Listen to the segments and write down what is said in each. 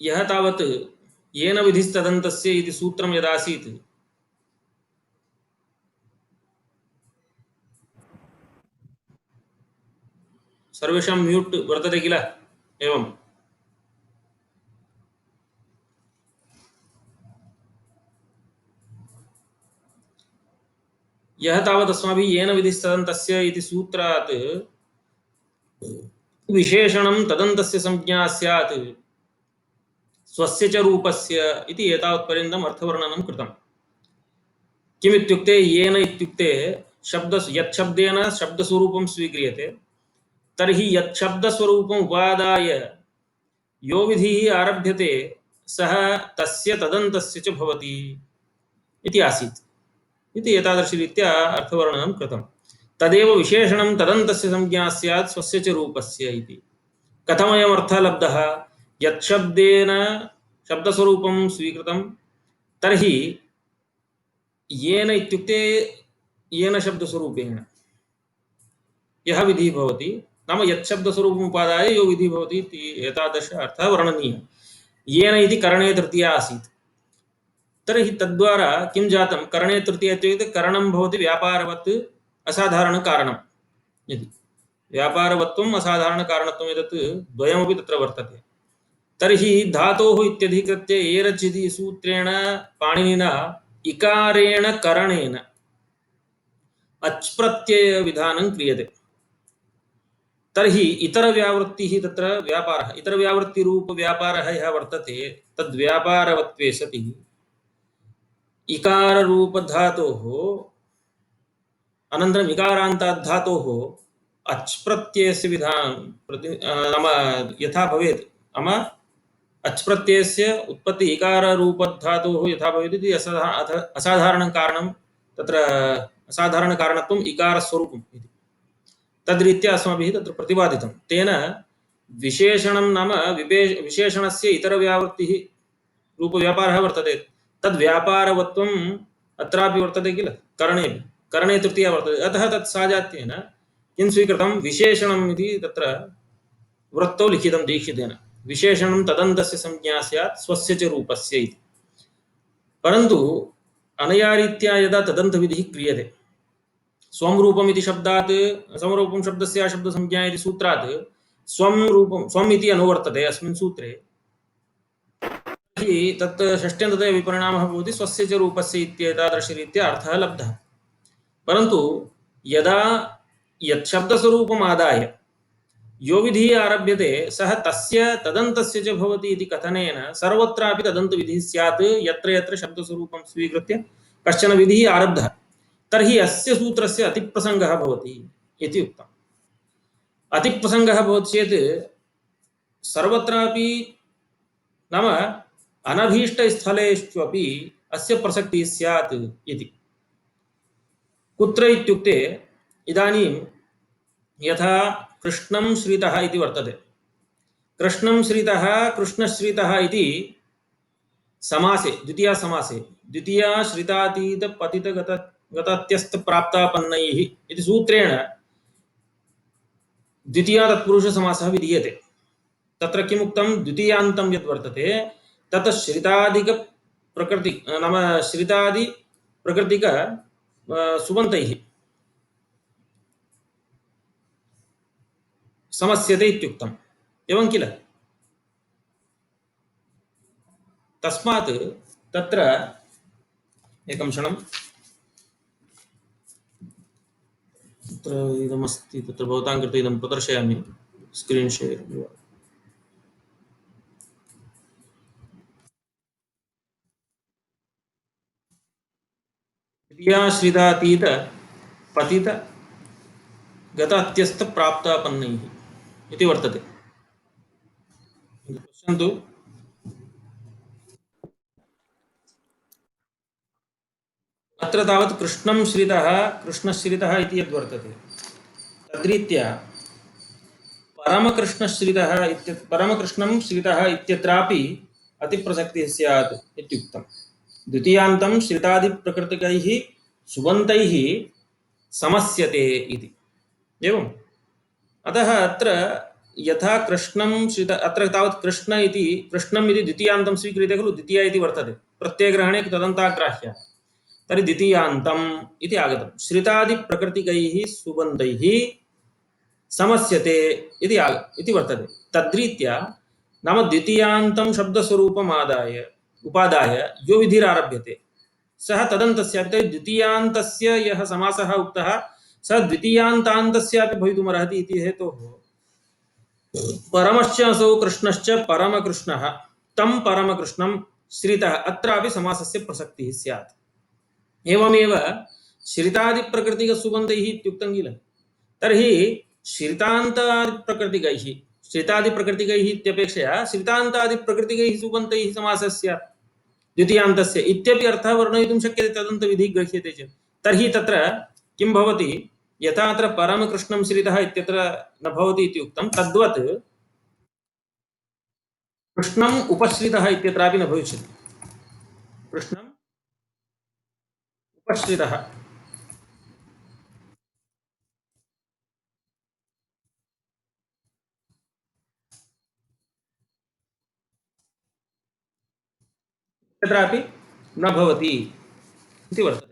यः तावत् येन विधिस्तदन्तस्य इति सूत्रं यदासीत् सर्वेषां म्यूट् वर्तते किल एवं यः तावत् अस्माभिः येन विधिस्तदन्तस्य इति सूत्रात् विशेषणं तदन्तस्य संज्ञा स्यात् स्वस्य च रूपस्य इति एतावत्पर्यन्तम् अर्थवर्णनं कृतम्। किमित्युक्ते येन इत्युक्ते यत् शब्देन शब्दस्वरूपं स्वीक्रियते तर्हि यत् शब्दस्वरूपम् उपादाय यो विधिः आरभ्यते सः तस्य तदन्तस्य च भवति इति आसीत् इति एतादृशरीत्या अर्थवर्णनं कृतं। तदेव विशेषणं तदन्तस्य संज्ञा स्यात् स्वस्य च रूपस्य इति। कथमयम् अर्थः लब्धः? यत् शब्देन शब्दस्वरूपं स्वीकृतं तर्हि येन इत्युक्ते येन शब्दस्वरूपेण यः विधिः भवति नाम यत् शब्दस्वरूपम् उपादाय यो विधिः भवति इति एतादृश अर्थः वर्णनीयः। येन इति करणे तृतीया आसीत्। तर्हि तद्वारा किं जातं? करणे तृतीया इत्युक्ते करणं भवति व्यापारवत् असाधारणकारणम् इति। व्यापारवत्वम् असाधारणकारणत्वम् एतत् द्वयमपि तत्र वर्तते। तर्हि धातोः इत्यधिकृत्य एरच् इति सूत्रेण पाणिनिना इकारेण करणेन अच् प्रत्यय विधानं क्रियते। तर्हि इतरव्यावृत्तिः तत्र व्यापारः इतरव्यावृत्तिरूपव्यापारः यः वर्तते तद्व्यापारवत्वे सति इकाररूपधातोः अनन्तरम् इकारान्ताद्धातोः अच् प्रत्ययस्य विधानं नाम यथा भवेत् नाम अच् प्रत्ययस्य उत्पत्ति इकाररूपधातोः यथा भवेत् इति असाधारणं कारणं तत्र असाधारणकारणत्वम् इकारस्वरूपम् इति तद्रीत्या अस्माभिः तत्र प्रतिपादितं। तेन विशेषणं नाम विशेषणस्य इतरव्यावृत्तिः रूपव्यापारः वर्तते तद्व्यापारवत्वम् अत्रापि वर्तते किल करणे तृतीया वर्तते। अतः तत् साजात्येन किं स्वीकृतं? विशेषणम् इति तत्र वृत्तौ लिखितं दीक्षितेन। विशेषणं तदन्तस्य संज्ञा स्यात् स्वस्य च रूपस्य इति। परन्तु अनया रीत्या यदा तदन्तविधिः क्रियते स्वं रूपम् इति शब्दात् समरूपं शब्दस्य शब्दसंज्ञा इति सूत्रात् स्वं रूपं स्वम् इति अनुवर्तते अस्मिन् सूत्रे। तर्हि तत् षष्ट्यन्ततया विपरिणामः भवति स्वस्य च रूपस्य इत्येतादृशरीत्या अर्थः लब्धः। परन्तु यदा यत् शब्दस्वरूपम् आदाय यो विधिः आरभ्यते सः तस्य तदन्तस्य च भवति इति कथनेन सर्वत्रापि तदन्तविधिः स्यात् यत्र यत्र शब्दस्वरूपं स्वीकृत्य कश्चन विधिः आरब्धः तर्हि अस्य सूत्रस्य अतिप्रसङ्गः भवति इति उक्तम्। अतिप्रसङ्गः भवति चेत् सर्वत्रापि नाम अनभीष्टस्थलेष्वपि अस्य प्रसक्तिः स्यात् इति। कुत्र इत्युक्ते इदानीं यथा कृष्णं श्रितः इति वर्तते। कृष्णं श्रितः कृष्णश्रितः इति समासे द्वितीया समासे द्वितीया श्रितातीत पतित गतात्यस्त प्राप्तापन्नैः इति सूत्रेण द्वितीया तत्पुरुष समासः विधीयते। तत्र किम् उक्तं? द्वितीयान्तं यद् वर्तते तत् श्रितादिक प्रकृति नाम श्रितादि प्रकृतिक सुबन्तैः समस्यते इत्युक्तम् एवं किल? तस्मात् तत्र एकं क्षणं तत्र इदमस्ति तत्र भवतां कृते इदं प्रदर्शयामि स्क्रीन् शेर्। द्वितीयाश्रितातीत पतित गतात्यस्त प्राप्तापन्नैः इति वर्तते। पश्यन्तु अत्र तावत् कृष्णं श्रितः कृष्णश्रितः इति यद्वर्तते तद्रीत्या परमकृष्णं श्रितः इत्यत्रापि अतिप्रसक्तिः स्यात् इत्युक्तम्। द्वितीयान्तं श्रितादिप्रकृतिकैः सुबन्तैः समस्यते इति एवम्। अतः अत्र यथा कृष्णं श्रित अत्र तावत् कृष्ण इति कृष्णम् इति द्वितीयान्तं स्वीक्रियते खलु, द्वितीया इति वर्तते प्रत्ययग्रहणे तदन्ताग्राह्य, तर्हि द्वितीयान्तम् इति आगतं। श्रितादिप्रकृतिकैः सुबन्धैः समस्यते इति वर्तते। तद्रीत्या नाम द्वितीयान्तं शब्दस्वरूपम् आदाय उपादाय यो विधिरारभ्यते सः तदन्तस्यापि, द्वितीयान्तस्य यः समासः उक्तः सः द्वितीयान्तान्तस्यापि भवितुमर्हति इति हेतोः परमश्च असौ कृष्णश्च परमकृष्णः तं परमकृष्णं श्रितः अत्रापि समासस्य प्रसक्तिः स्यात्। एवमेव श्रितादिप्रकृतिकसुबन्धैः इत्युक्तं किल, तर्हि श्रितान्तादिप्रकृतिकैः, श्रितादिप्रकृतिकैः इत्यपेक्षया श्रितान्तादिप्रकृतिकैः सुबन्तैः समासः स्यात् द्वितीयान्तस्य इत्यपि अर्थः वर्णयितुं शक्यते तदन्तविधिः गृह्यते चेत्। तर्हि तत्र किं भवति, यथा अत्र परमकृष्णं श्रितः इत्यत्र न भवति इति उक्तं, तद्वत् कृष्णम् उपश्रितः इत्यत्रापि न भविष्यति। कृष्णम् उपश्रितः तत्रापि न भवति इति वर्तते।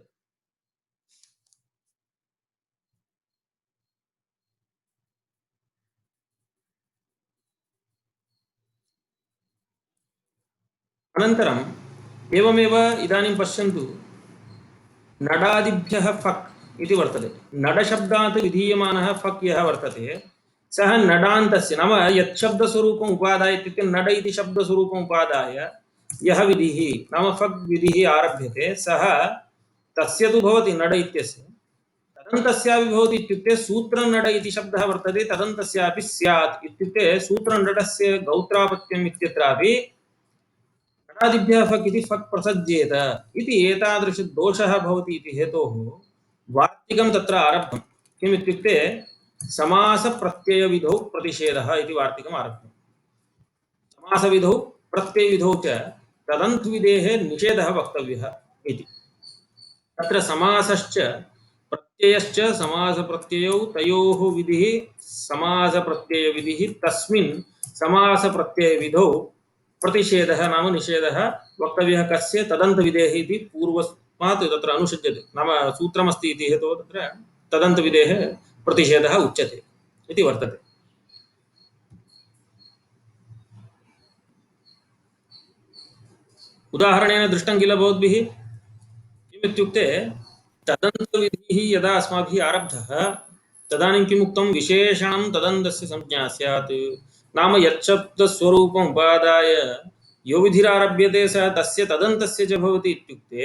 अनन्तरम् एवमेव इदानीं पश्यन्तु, नडादिभ्यः फक् इति वर्तते। नडशब्दात् विधीयमानः फक् यः वर्तते सः नडान्तस्य नाम यत् शब्दस्वरूपम् उपादाय, इत्युक्ते नड इति शब्दस्वरूपम् उपादाय यः विधिः नाम फक् विधिः आरभ्यते सः तस्य तु भवति नड इत्यस्य, तदन्तस्यापि भवति इत्युक्ते सूत्रनड इति शब्दः वर्तते तदन्तस्यापि स्यात् इत्युक्ते सूत्रनडस्य गौत्रापत्यम् इत्यत्रापि नडादिभ्यः फक् इति फक् प्रसज्येत इति एतादृशदोषः भवति इति हेतोः वार्तिकं तत्र आरब्धं। किम् इत्युक्ते समासप्रत्ययविधौ प्रतिषेधः इति वार्तिकम् आरब्धम्। समासविधौ प्रत्ययविधौ च तदन्तविधेः निषेधः वक्तव्यः इति। तत्र समासश्च प्रत्ययश्च समासप्रत्ययौ तयोः विधिः समासप्रत्ययविधिः तस्मिन् समासप्रत्ययविधौ प्रतिषेधः नाम निषेधः वक्तव्यः कस्य, तदन्तविधेः इति पूर्वस्मात् तत्र अनुसज्यते। नाम सूत्रमस्ति इति हेतोः तत्र तदन्तविधेः प्रतिषेधः उच्यते इति वर्तते। उदाहरणेन दृष्टं किल भवद्भिः, किमित्युक्ते तदन्तविधिः यदा अस्माभिः आरब्धः तदानीं किम् उक्तं, विशेषणं तदन्तस्य संज्ञा स्यात्। नाम यच्छब्दस्वरूपम् उपादाय यो विधिरारभ्यते सः तस्य तदन्तस्य च भवति इत्युक्ते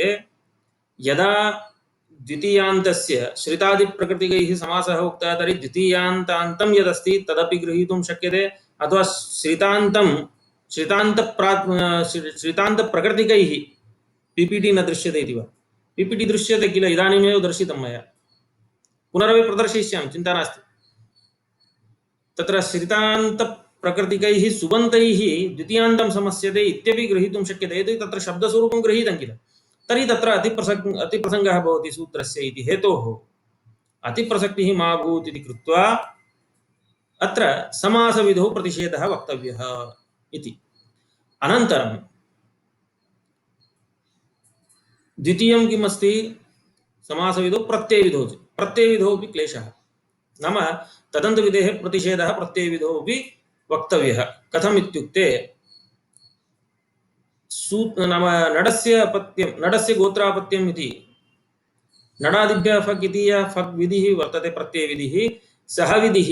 यदा द्वितीयान्तस्य श्रितादिप्रकृतिकैः समासः उक्तः तर्हि द्वितीयान्तान्तं यदस्ति तदपि गृहीतुं शक्यते, अथवा श्रितान्तप्रकृतिकैः पीपीटी न दृश्यते इति वा, पीपीटी दृश्यते किल, इदानीमेव दर्शितं मया, पुनरपि प्रदर्शयिष्यामि, चिन्ता नास्ति। तत्र श्रितान्तप्रकृतिकैः सुबन्तैः द्वितीयान्तं समस्यते इत्यपि गृहीतुं शक्यते, यदि तत्र शब्दस्वरूपं गृहीतं किल, तर्हि तत्र अतिप्रसङ्गः भवति सूत्रस्य इति हेतोः अतिप्रसक्तिः मा भूत् इति कृत्वा अत्र समासविधौ प्रतिषेधः वक्तव्यः इति। अनन्तरं द्वितीयं किम् अस्ति, समासविधौ प्रत्ययविधौ च, प्रत्ययविधौ अपि क्लेशः, नाम तदन्तविधेः प्रतिषेधः प्रत्ययविधौ अपि वक्तव्यः। कथम् इत्युक्ते नाम नडस्य अपत्यं, नडस्य गोत्रापत्यम् इति नडादिभ्यः फक् इति यः फक् विधिः वर्तते प्रत्ययविधिः, सः विधिः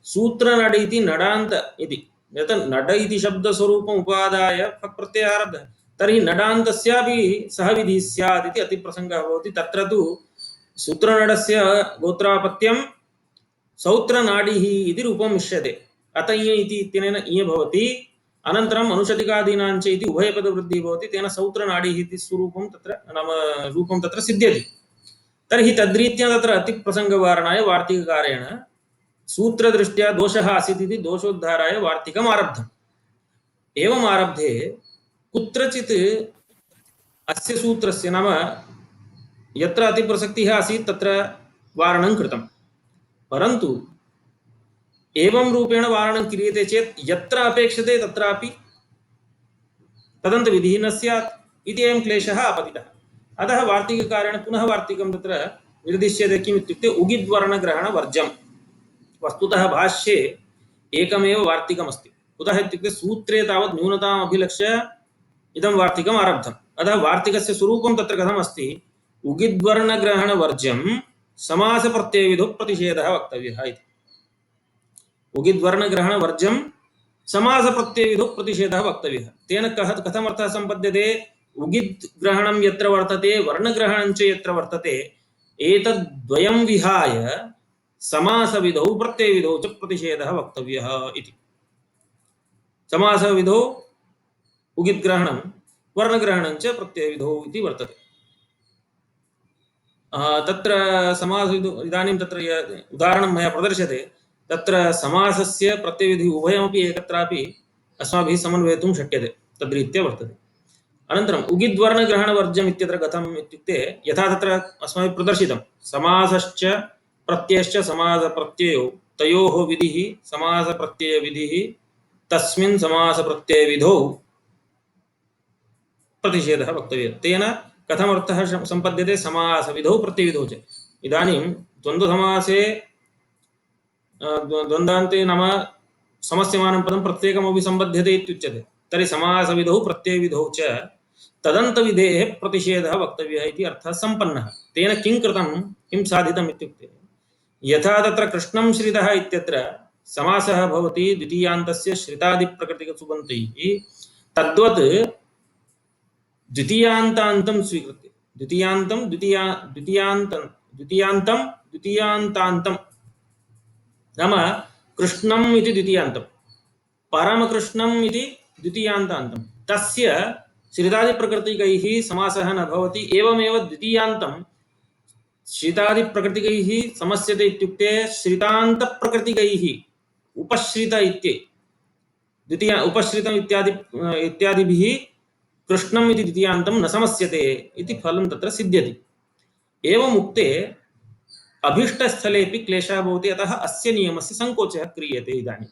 सूत्रनड इति नडान्त इति, यत् नड इति शब्दस्वरूपम् उपादाय फक् प्रत्ययः आरब्धः, तर्हि नडान्तस्यापि सः विधिः स्यात् इति अतिप्रसङ्गः भवति। तत्र तु सूत्रनडस्य गोत्रापत्यं सौत्रनाडिः इति रूपं मिश्यते, अत इय इति इत्यनेन इय भवति, अनन्तरम् अनुशतिकादीनाञ्च इति उभयपदवृद्धिः भवति, तेन सौत्रनाडिः इति स्वरूपं तत्र नाम रूपं तत्र सिद्ध्यति। तर्हि तद्रीत्या तत्र अतिप्रसङ्गवारणाय वार्तिककारेण सूत्रदृष्ट्या दोषः आसीत् इति दोषोद्धाराय वार्तिकम् आरब्धम्। एवम् आरब्धे कुत्रचित् अस्य सूत्रस्य नाम यत्र अतिप्रसक्तिः आसीत् तत्र वारणं कृतं, परन्तु एवं रूपेण वारणं क्रियते चेत् यत्र अपेक्षते तत्रापि तदन्तविधिः न स्यात् इति एवं क्लेशः आपतितः। अतः वार्तिककारेण पुनः वार्तिकं तत्र निर्दिश्यते किम् इत्युक्ते उगिद्वर्णग्रहणवर्जम्। वस्तुतः भाष्ये एकमेव वार्तिकमस्ति। कुतः इत्युक्ते सूत्रे तावत् न्यूनताम् अभिलक्ष्य इदं वार्तिकम् आरब्धम्। अतः वार्तिकस्य स्वरूपं तत्र कथमस्ति, उगिद्वर्णग्रहणवर्ज्यं समासप्रत्ययविधौ प्रतिषेधः वक्तव्यः इति। उगिद्वर्णग्रहणवर्ज्यं समासप्रत्ययविधौ प्रतिषेधः वक्तव्यः। तेन कथमर्थः सम्पद्यते, उगिद् ग्रहणं यत्र वर्तते वर्णग्रहणं च यत्र वर्तते एतद्द्वयं विहाय समासविधौ प्रत्ययविधौ च प्रतिषेधः वक्तव्यः इति। समासविधौ उगिद्ग्रहणं वर्णग्रहणं च प्रत्ययविधौ इति वर्तते। तत्र समासविधौ इदानीं तत्र उदाहरणं मया प्रदर्श्यते, तत्र समासस्य प्रत्ययविधि उभयमपि एकत्रापि अस्माभिः समन्वयितुं शक्यते, तद्रीत्या वर्तते। अनन्तरम् उगिद्वर्णग्रहणवर्ज्यम् इत्यत्र कथम् इत्युक्ते, यथा तत्र अस्माभिः प्रदर्शितं समासश्च प्रत्ययश्च समासप्रत्ययौ तयोः विधिः समासप्रत्ययविधिः तस्मिन् समासप्रत्ययविधौ प्रतिषेधः वक्तव्यः। तेन कथमर्थः सम्पद्यते, समासविधौ प्रत्ययविधौ च। इदानीं द्वन्द्वसमासे द्वन्द्वान्ते नाम समस्यमानं पदं प्रत्येकमपि सम्बध्यते इत्युच्यते। तर्हि समासविधौ प्रत्ययविधौ च तदन्तविधेः प्रतिषेधः वक्तव्यः इति अर्थः सम्पन्नः। तेन किं कृतं, किं साधितम् इत्युक्ते, यथा तत्र कृष्णं श्रितः इत्यत्र समासः भवति द्वितीयान्तस्य श्रितादिप्रकृतिकसुबन्तैः, तद्वत् द्वितीयान्तान्तं स्वीकृत्य द्वितीयान्तं नाम कृष्णम् इति द्वितीयान्तं, परमकृष्णम् इति द्वितीयान्तान्तं, तस्य श्रितादिप्रकृतिकैः समासः न भवति। एवमेव द्वितीयान्तं श्रितादिप्रकृतिकैः समस्यते इत्युक्ते श्रितान्तप्रकृतिकैः उपश्रित इति द्वितीय उपश्रितम् इत्यादिभिः कृष्णम् इति द्वितीयान्तं न समस्यते इति फलं तत्र सिद्ध्यति। एवम् उक्ते अभीष्टस्थलेपि क्लेशः भवति। अतः अस्य नियमस्य संकोचः क्रियते। इदानीं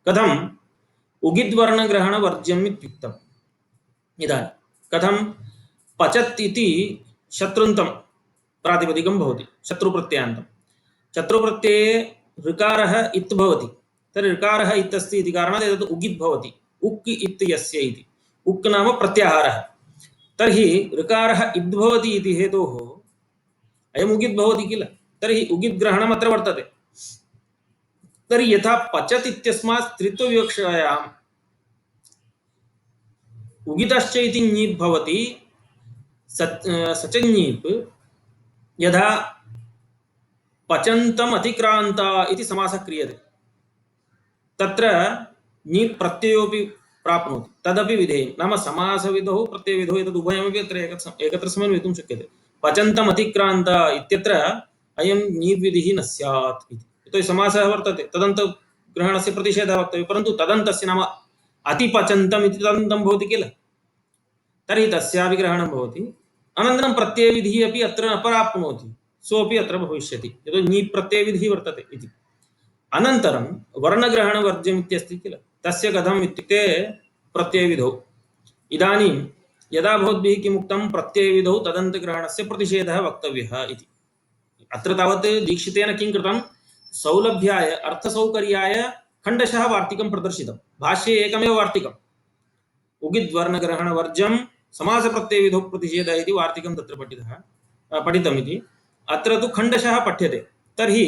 कथम् उगिद्वर्णग्रहणवर्ज्यम् इत्युक्तम्। इदानीं कथं पचत् इति शत्रुन्तं प्रातिपदिकं भवति, शत्रुप्रत्ययान्तं। शत्रुप्रत्यये ऋकारः इत् भवति। तर्हि ऋकारः इत् अस्ति इति कारणात् एतत् उगित् भवति। उक् इत् यस्य इति, उक् नाम प्रत्याहारः। तर्हि ऋकारः इद् भवति इति हेतोः अयम् उगित् भवति किल। तर्हि उगित् ग्रहणम् अत्र वर्तते। तर्हि यथा पचत् इत्यस्मात् स्त्रीत्वविवक्षायाम् उगितश्च इति ञीप् भवति, सच ञीप् यथा पचन्तम् अतिक्रान्ता इति समासः क्रियते, तत्र ञीप् प्रत्ययोपि प्राप्नोति, तदपि विधेयं। नाम समासविधौ प्रत्ययविधौ एतद् उभयमपि अत्र एकत्र समन्वयितुं शक्यते। पचन्तम् अतिक्रान्ता इत्यत्र अयं ञीप् विधिः न स्यात् इति। यतोहि समासः वर्तते, तदन्तग्रहणस्य प्रतिषेधः वक्तव्यः, परन्तु तदन्तस्य नाम अतिपचन्तम् इति तदन्तं भवति किल, तर्हि तस्यापि ग्रहणं भवति। अनन्तरं प्रत्ययविधिः अपि अत्र न प्राप्नोति, सोऽपि अत्र भविष्यति, यतो ञीप् प्रत्ययविधिः वर्तते इति। अनन्तरं वर्णग्रहणवर्ज्यम् इत्यस्ति किल, तस्य कथम् इत्युक्ते प्रत्ययविधौ। इदानीं यदा भवद्भिः किमुक्तं प्रत्ययविधौ तदन्तग्रहणस्य प्रतिषेधः वक्तव्यः इति, अत्र तावत् दीक्षितेन किं कृतं, सौलभ्याय अर्थसौकर्याय खण्डशः वार्तिकं प्रदर्शितं। भाष्ये एकमेव वार्तिकम्, उगिद्वर्णग्रहणवर्ज्यं समासप्रत्ययविधौ प्रतिषेधः इति वार्तिकं तत्र पठितमिति। अत्र तु खण्डशः पठ्यते। तर्हि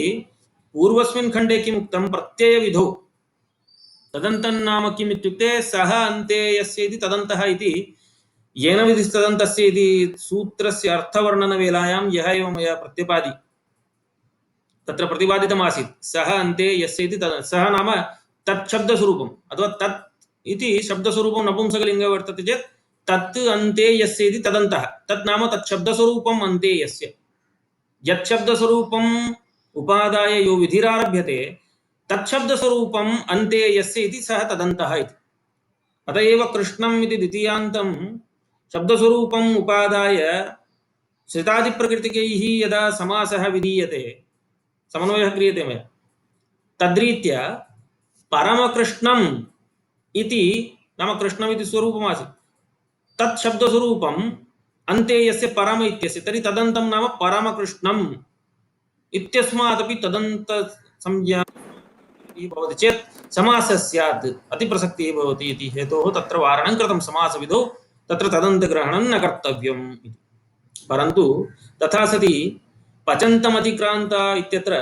पूर्वस्मिन् खण्डे किम् उक्तं, प्रत्ययविधौ तदन्तं नाम किम् इत्युक्ते सः अन्ते यस्य इति तदन्तः इति, येन विधिस्तदन्तस्य इति सूत्रस्य अर्थवर्णनवेलायां यः एव मया तत्र प्रतिपादितमासीत्। सः अन्ते यस्य इति सः नाम तत् शब्दस्वरूपम्, अथवा तत् इति शब्दस्वरूपं नपुंसकलिङ्गे वर्तते चेत् तत् अन्ते यस्य इति तदन्तः, तत् नाम तत् शब्दस्वरूपम् अन्ते यस्य, यत् शब्दस्वरूपम् उपादाय यो विधिरारभ्यते तत् शब्दस्वरूपम् अन्ते यस्य इति सः तदन्तः इति। अत एव कृष्णम् इति द्वितीयान्तं शब्दस्वरूपम् उपादाय श्रितादिप्रकृतिकैः यदा समासः विधीयते, समन्वयः क्रियते मया, तद्रीत्या परमकृष्णम् इति नाम कृष्णम् इति स्वरूपमासीत् तत् शब्दस्वरूपम् अन्ते यस्य परम इत्यस्य तर्हि तदन्तं नाम परमकृष्णम् इत्यस्मादपि तदन्त संज्ञा भवति चेत् समासः स्यात् अतिप्रसक्तिः भवति इति हेतोः तत्र वारणं कृतं समासविधौ तत्र तदन्तग्रहणं न कर्तव्यम् इति परन्तु तथा सति पचन्तमतिक्रान्त इत्यत्र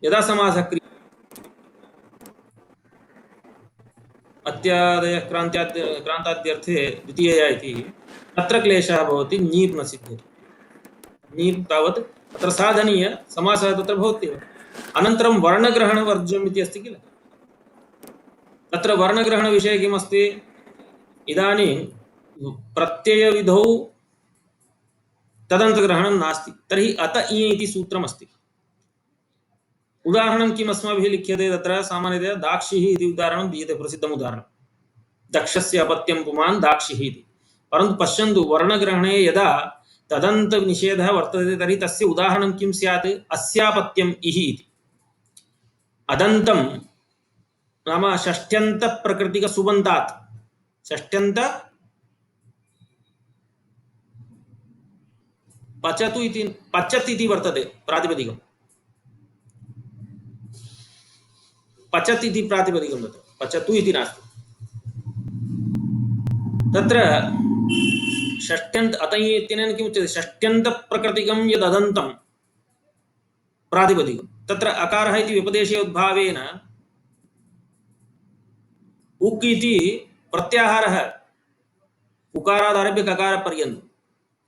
यदा समासः क्रियते अत्यादयः क्रान्ताद्यर्थे द्वितीयया इति तत्र क्लेशः भवति नीप् न सिद्ध्यति नीप् तावत् तत्र साधनीय समासः तत्र भवत्येव अनन्तरं वर्णग्रहणवर्ज्यम् इति अस्ति किल तत्र वर्णग्रहणविषये किमस्ति इदानीं प्रत्ययविधौ तदन्तग्रहणं नास्ति तर्हि अत इय इति सूत्रमस्ति उदाहरणं किम् अस्माभिः लिख्यते तत्र सामान्यतया दाक्षिः इति उदाहरणं दीयते प्रसिद्धम् उदाहरणं दक्षस्य अपत्यं पुमान् दाक्षिः इति परन्तु पश्यन्तु वर्णग्रहणे यदा तदन्तनिषेधः वर्तते तर्हि तस्य उदाहरणं किं स्यात् अस्यापत्यम् इहि इति अदन्तं नाम षष्ट्यन्तप्रकृतिकसुबन्तात् षष्ट्यन्त पचतु इति पचत् इति वर्तते प्रातिपदिकं पचत् इति प्रातिपदिकं तत्र पचतु इति नास्ति तत्र षष्ट्यन्त अत इत्यनेन किमुच्यते षष्ट्यन्तप्रकृतिकं यददन्तं प्रातिपदिकं तत्र अकारः इति व्यपदेशे उद्भावेन उक् इति प्रत्याहारः उकारादारभ्य ककारपर्यन्तं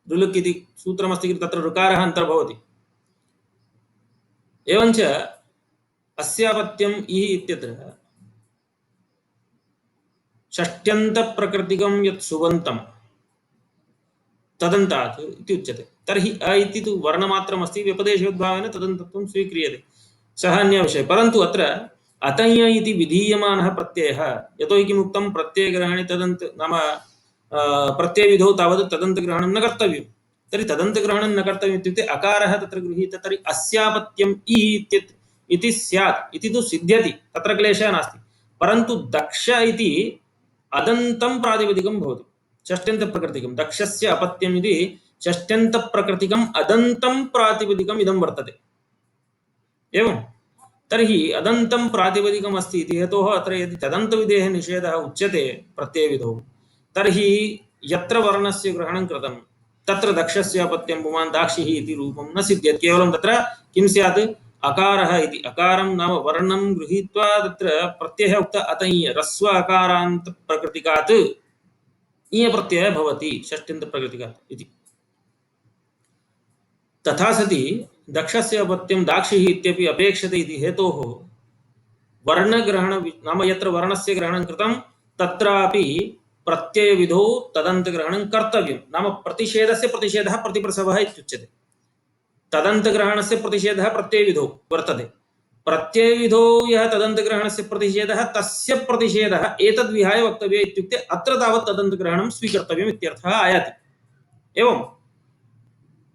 ऋलुक् इति सूत्रमस्ति किल तत्र ऋकारः अन्तर्भवति एवञ्च अस्यापत्यम् इहि इत्यत्र षष्ट्यन्तप्रकृतिकं यत् सुबन्तं तदन्तात् इति उच्यते तर्हि अ इति तु वर्णमात्रमस्ति व्यपदेशोद्भावेन तदन्तत्वं स्वीक्रियते सः अन्यविषयः परन्तु अत्र अतञ्य इति विधीयमानः प्रत्ययः यतो हि किमुक्तं प्रत्ययग्रहणे तदन्त नाम प्रत्ययविधौ तावत् तदन्तग्रहणं न कर्तव्यं तर्हि तदन्तग्रहणं न कर्तव्यम् इत्युक्ते अकारः तत्र गृहीतः तर्हि अस्यापत्यम् इति स्यात् इति तु सिद्ध्यति तत्र क्लेशः नास्ति परन्तु दक्ष इति अदन्तं प्रातिपदिकं भवति षष्ट्यन्तप्रकृतिकं दक्षस्य अपत्यम् इति षष्ट्यन्तप्रकृतिकम् अदन्तं प्रातिपदिकम् इदं वर्तते एवं तर्हि अदन्तं प्रातिपदिकम् अस्ति इति हेतोः अत्र यदि तदन्तविधेः निषेधः उच्यते प्रत्ययविधौ तर्हि यत्र वर्णस्य ग्रहणं कृतं तत्र दक्षस्य अपत्यं पुमान् दाक्षिः इति रूपं न सिद्ध्यति केवलं तत्र किं स्यात् अकारः इति अकारं नाम वर्णं गृहीत्वा तत्र प्रत्ययः उक्त अतञ्य ह्रस्व अकारान्त प्रकृतिकात् इय प्रत्ययः भवति षष्ट्यन्तप्रकृतिकात् इति तथा सति दक्षस्य अपत्यं दाक्षिः इत्यपि अपेक्षते इति हेतोः वर्णग्रहण नाम यत्र वर्णस्य ग्रहणं कृतं तत्रापि प्रत्ययविधौ तदन्तग्रहणं कर्तव्यं नाम प्रतिषेधस्य प्रतिषेधः प्रतिप्रसवः इत्युच्यते तदन्तग्रहणस्य प्रतिषेधः प्रत्ययविधौ वर्तते प्रत्ययविधौ यः तदन्तग्रहणस्य प्रतिषेधः तस्य प्रतिषेधः एतद्विहाय वक्तव्यः इत्युक्ते अत्र तावत् तदन्तग्रहणं स्वीकर्तव्यम् इत्यर्थः आयाति एवम्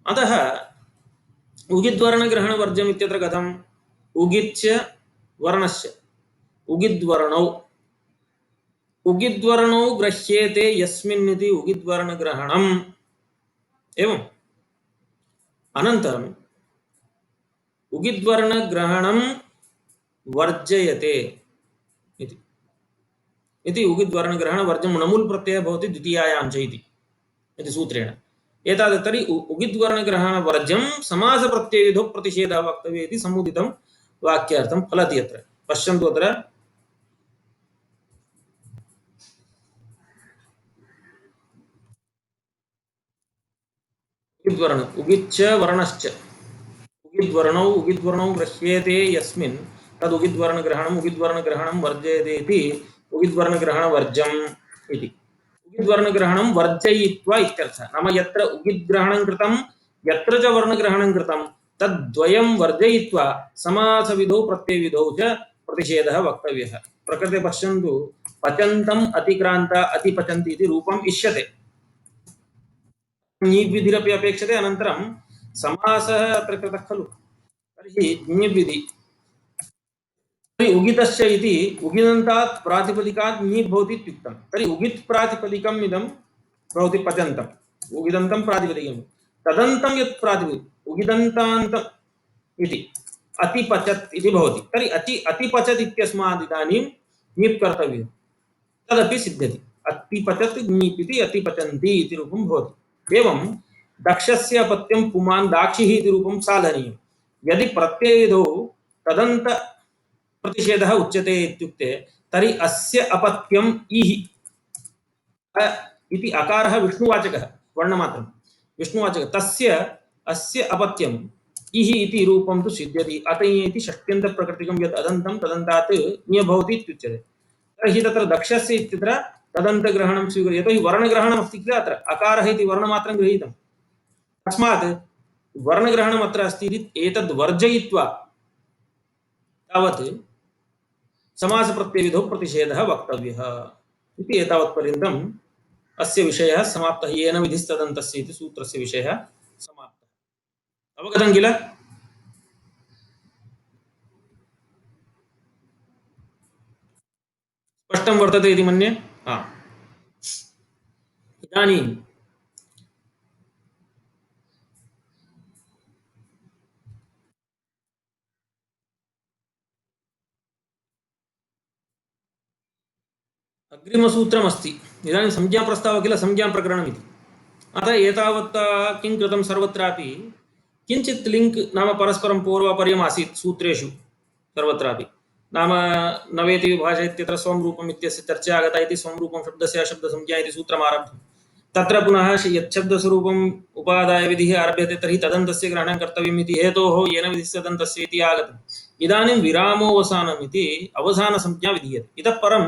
अतः उगिद्वर्णग्रहणवर्ज्यम् इत्यत्र कथम् उगिच्च वर्णस्य उगिद्वर्णौ उगिद्वर्णौ गृह्येते यस्मिन् इति उगिद्वर्णग्रहणम् एवम् अनन्तरम् उगिद्वर्णग्रहणं वर्जयते इति उगिद्वर्णग्रहणवर्जं नमुल् प्रत्ययः भवति द्वितीयायां च इति सूत्रेण एतावत् तर्हि उगिद्वर्णग्रहणवर्जं समासप्रत्ययविधौ प्रतिषेधः वक्तव्यः इति समुदितं वाक्यार्थं फलति अत्र पश्यन्तु अत्र उगिद्वर्ण उगिच्च वर्णश्च उगिद्वर्णौ गृह्येते यस्मिन् तद् उगिद्वर्णग्रहणं वर्जयते इति उगिद्वर्णग्रहणवर्जम् इति उगिद्वर्णग्रहणं वर्जयित्वा इत्यर्थः नाम यत्र उगिद्ग्रहणं कृतं यत्र च वर्णग्रहणं कृतं तद्द्वयं वर्जयित्वा समासविधौ प्रत्ययविधौ च प्रतिषेधः वक्तव्यः प्रकृते पश्यन्तु पचन्तम् अतिक्रान्त अतिपचन्ति इति रूपम् इष्यते ञिविधिरपि अपेक्षते अनन्तरं समासः अत्र कृतः खलु तर्हि ञिविधि तर्हि उगितस्य इति उगिनन्तात् प्रातिपदिकात् नी भवति इत्युक्तं। तर्हि उगित् प्रातिपदिकम् इदं भवति पचन्तम्। उगिदन्तं प्रातिपदिकं तदन्तं यत् प्रातिपदिकम् उगिदन्तान्तम् इति अतिपचत् इति भवति। तर्हि अतिपचत् इत्यस्मात् इदानीं नीप् कर्तव्यं तदपि सिद्ध्यति। अतिपचत् नीप् इति अतिपचन्ति इति रूपं भवति। एवं दक्षस्य अपत्यं पुमान् दाक्षिः इति रूपं साधनीयं। यदि प्रत्ययेदौ तदन्त प्रतिषेधः उच्यते इत्युक्ते तर्हि अस्य अपत्यम् इः इति अकारः विष्णुवाचकः वर्णमात्रं विष्णुवाचकः तस्य अस्य अपत्यम् इः इति रूपं तु सिद्ध्यति। अत इति षष्ट्यन्तप्रकृतिकं यद् अदन्तं तदन्तात् ञ भवति इत्युच्यते। तर्हि तत्र दक्षस्य इत्यत्र तदन्तग्रहणं स्वीक्रियते। यतोहि वर्णग्रहणमस्ति किल अत्र अकारः इति वर्णमात्रं गृहीतं तस्मात् वर्णग्रहणम् अत्र अस्ति इति एतद् वर्जयित्वा तावत् समासप्रत्ययविधौ प्रतिषेधः वक्तव्यः इति एतावत्पर्यन्तम् अस्य विषयः समाप्तः। येन विधिस्तदन्तस्य इति सूत्रस्य विषयः समाप्तः। अवगतं किल? स्पष्टं वर्तते इति मन्ये। इदानीं अग्रिमसूत्रमस्ति। इदानीं संज्ञाप्रस्तावः किल संज्ञाप्रकरणम् इति। अतः एतावत् किं कृतं सर्वत्रापि किञ्चित् लिङ्क् नाम परस्परं पूर्वापर्यम् आसीत् सूत्रेषु सर्वत्रापि। नाम नवेति विभाषा इत्यत्र स्वं रूपम् इत्यस्य चर्चा आगता इति स्वं रूपं शब्दस्य अशब्दसंज्ञा इति सूत्रम् आरब्धं। तत्र पुनः यच्छब्दस्वरूपम् उपादाय विधिः आरभ्यते तर्हि तदन्तस्य ग्रहणं कर्तव्यम् इति हेतोः येन विधिस्तदन्तस्य इति आगतम्। इदानीं विरामोऽवसानम् इति अवसानसंज्ञा विधीयते। इतः परं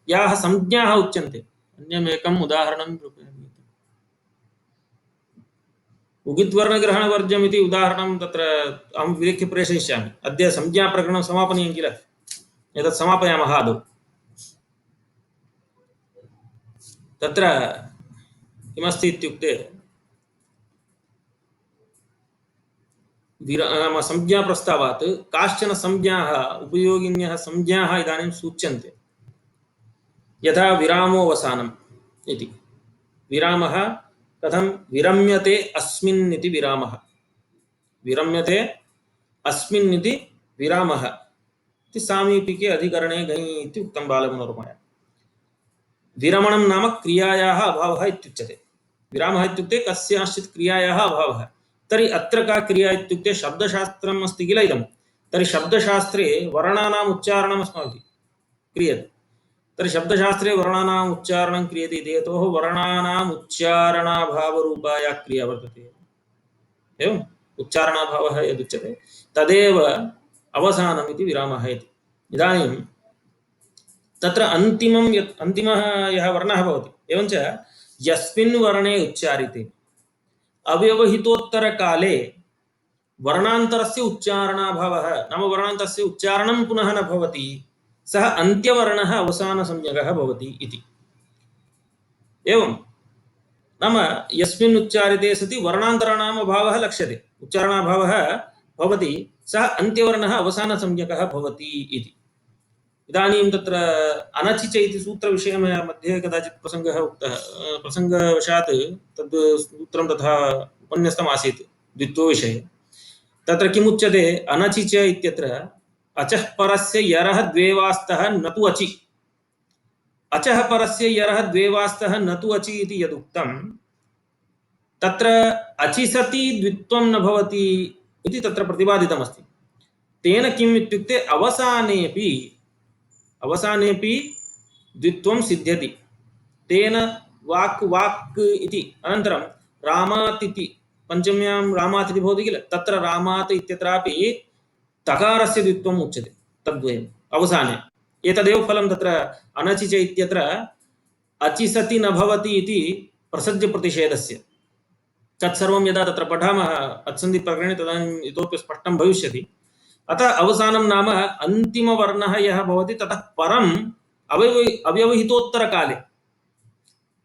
याः संज्ञाः उच्यन्ते अन्यमेकम् उदाहरणं रूपेण उगिद्वर्णग्रहणवर्ज्यम् इति उदाहरणं तत्र अहं विलिख्य प्रेषयिष्यामि। अद्य संज्ञाप्रकरणं समापनीयं किल एतत् समापयामः आदौ। तत्र किमस्ति इत्युक्ते नाम संज्ञाप्रस्तावात् काश्चन संज्ञाः उपयोगिन्यः संज्ञाः इदानीं सूच्यन्ते। यथा विरामोऽवसानम् इति। विरामः कथं विरम्यते अस्मिन् इति विरामः। विरम्यते अस्मिन् इति विरामः इति सामीपिके अधिकरणे गञ् इति उक्तं बालमनोरमायां। विरमणं नाम क्रियायाः अभावः इत्युच्यते। विरामः इत्युक्ते कस्याश्चित् क्रियायाः अभावः। तर्हि अत्र का क्रिया इत्युक्ते शब्दशास्त्रम् अस्ति किल इदं। तर्हि शब्दशास्त्रे वर्णानाम् उच्चारणम् अस्माभिः क्रियते। तर्हि शब्दशास्त्रे वर्णानाम् उच्चारणं क्रियते इति हेतोः वर्णानाम् उच्चारणाभावरूपा या क्रिया वर्तते एवम् उच्चारणाभावः यदुच्यते तदेव अवसानम् इति विरामः इति। इदानीं तत्र अन्तिमः यः वर्णः भवति एवञ्च यस्मिन् वर्णे उच्चारिते अव्यवहितोत्तरकाले वर्णान्तरस्य उच्चारणाभावः नाम वर्णान्तरस्य उच्चारणं पुनः न भवति सः अन्त्यवर्णः अवसानसंज्ञकः भवति इति। एवं नाम यस्मिन् उच्चारिते सति वर्णान्तराणाम् अभावः लक्ष्यते उच्चारणाभावः भवति सः अन्त्यवर्णः अवसानसंज्ञकः भवति इति। इदानीं तत्र अनचिच इति सूत्रविषये मया मध्ये कदाचित् प्रसङ्गः उक्तः प्रसङ्गवशात् तद् सूत्रं तथा उपन्यस्तमासीत् द्वित्वविषये। तत्र किमुच्यते अनचिच इत्यत्र अचः परस्य यरः द्वेवास्तः न तु अचि। अचः परस्य यरः द्वेवास्तः न तु अचि इति यदुक्तं तत्र अचि सति द्वित्वं न भवति इति तत्र प्रतिपादितमस्ति। तेन किम् इत्युक्ते अवसानेपि द्वित्वं सिद्ध्यति। तेन वाक् इति अनन्तरं रामात् इति पञ्चम्यां रामात् इति भवति किल तत्र रामात् इत्यत्रापि तकारस्य द्वित्वम् उच्यते तद्वयम् अवसाने। एतदेव फलं तत्र अनचिच इत्यत्र अचि सति न भवति इति प्रसज्यप्रतिषेधस्य तत्सर्वं यदा तत्र पठामः अत्सन्धिप्रकरणे तदानीम् इतोपि स्पष्टं भविष्यति। अतः अवसानं नाम अन्तिमवर्णः यः भवति ततः परम् अव्यवहितोत्तरकाले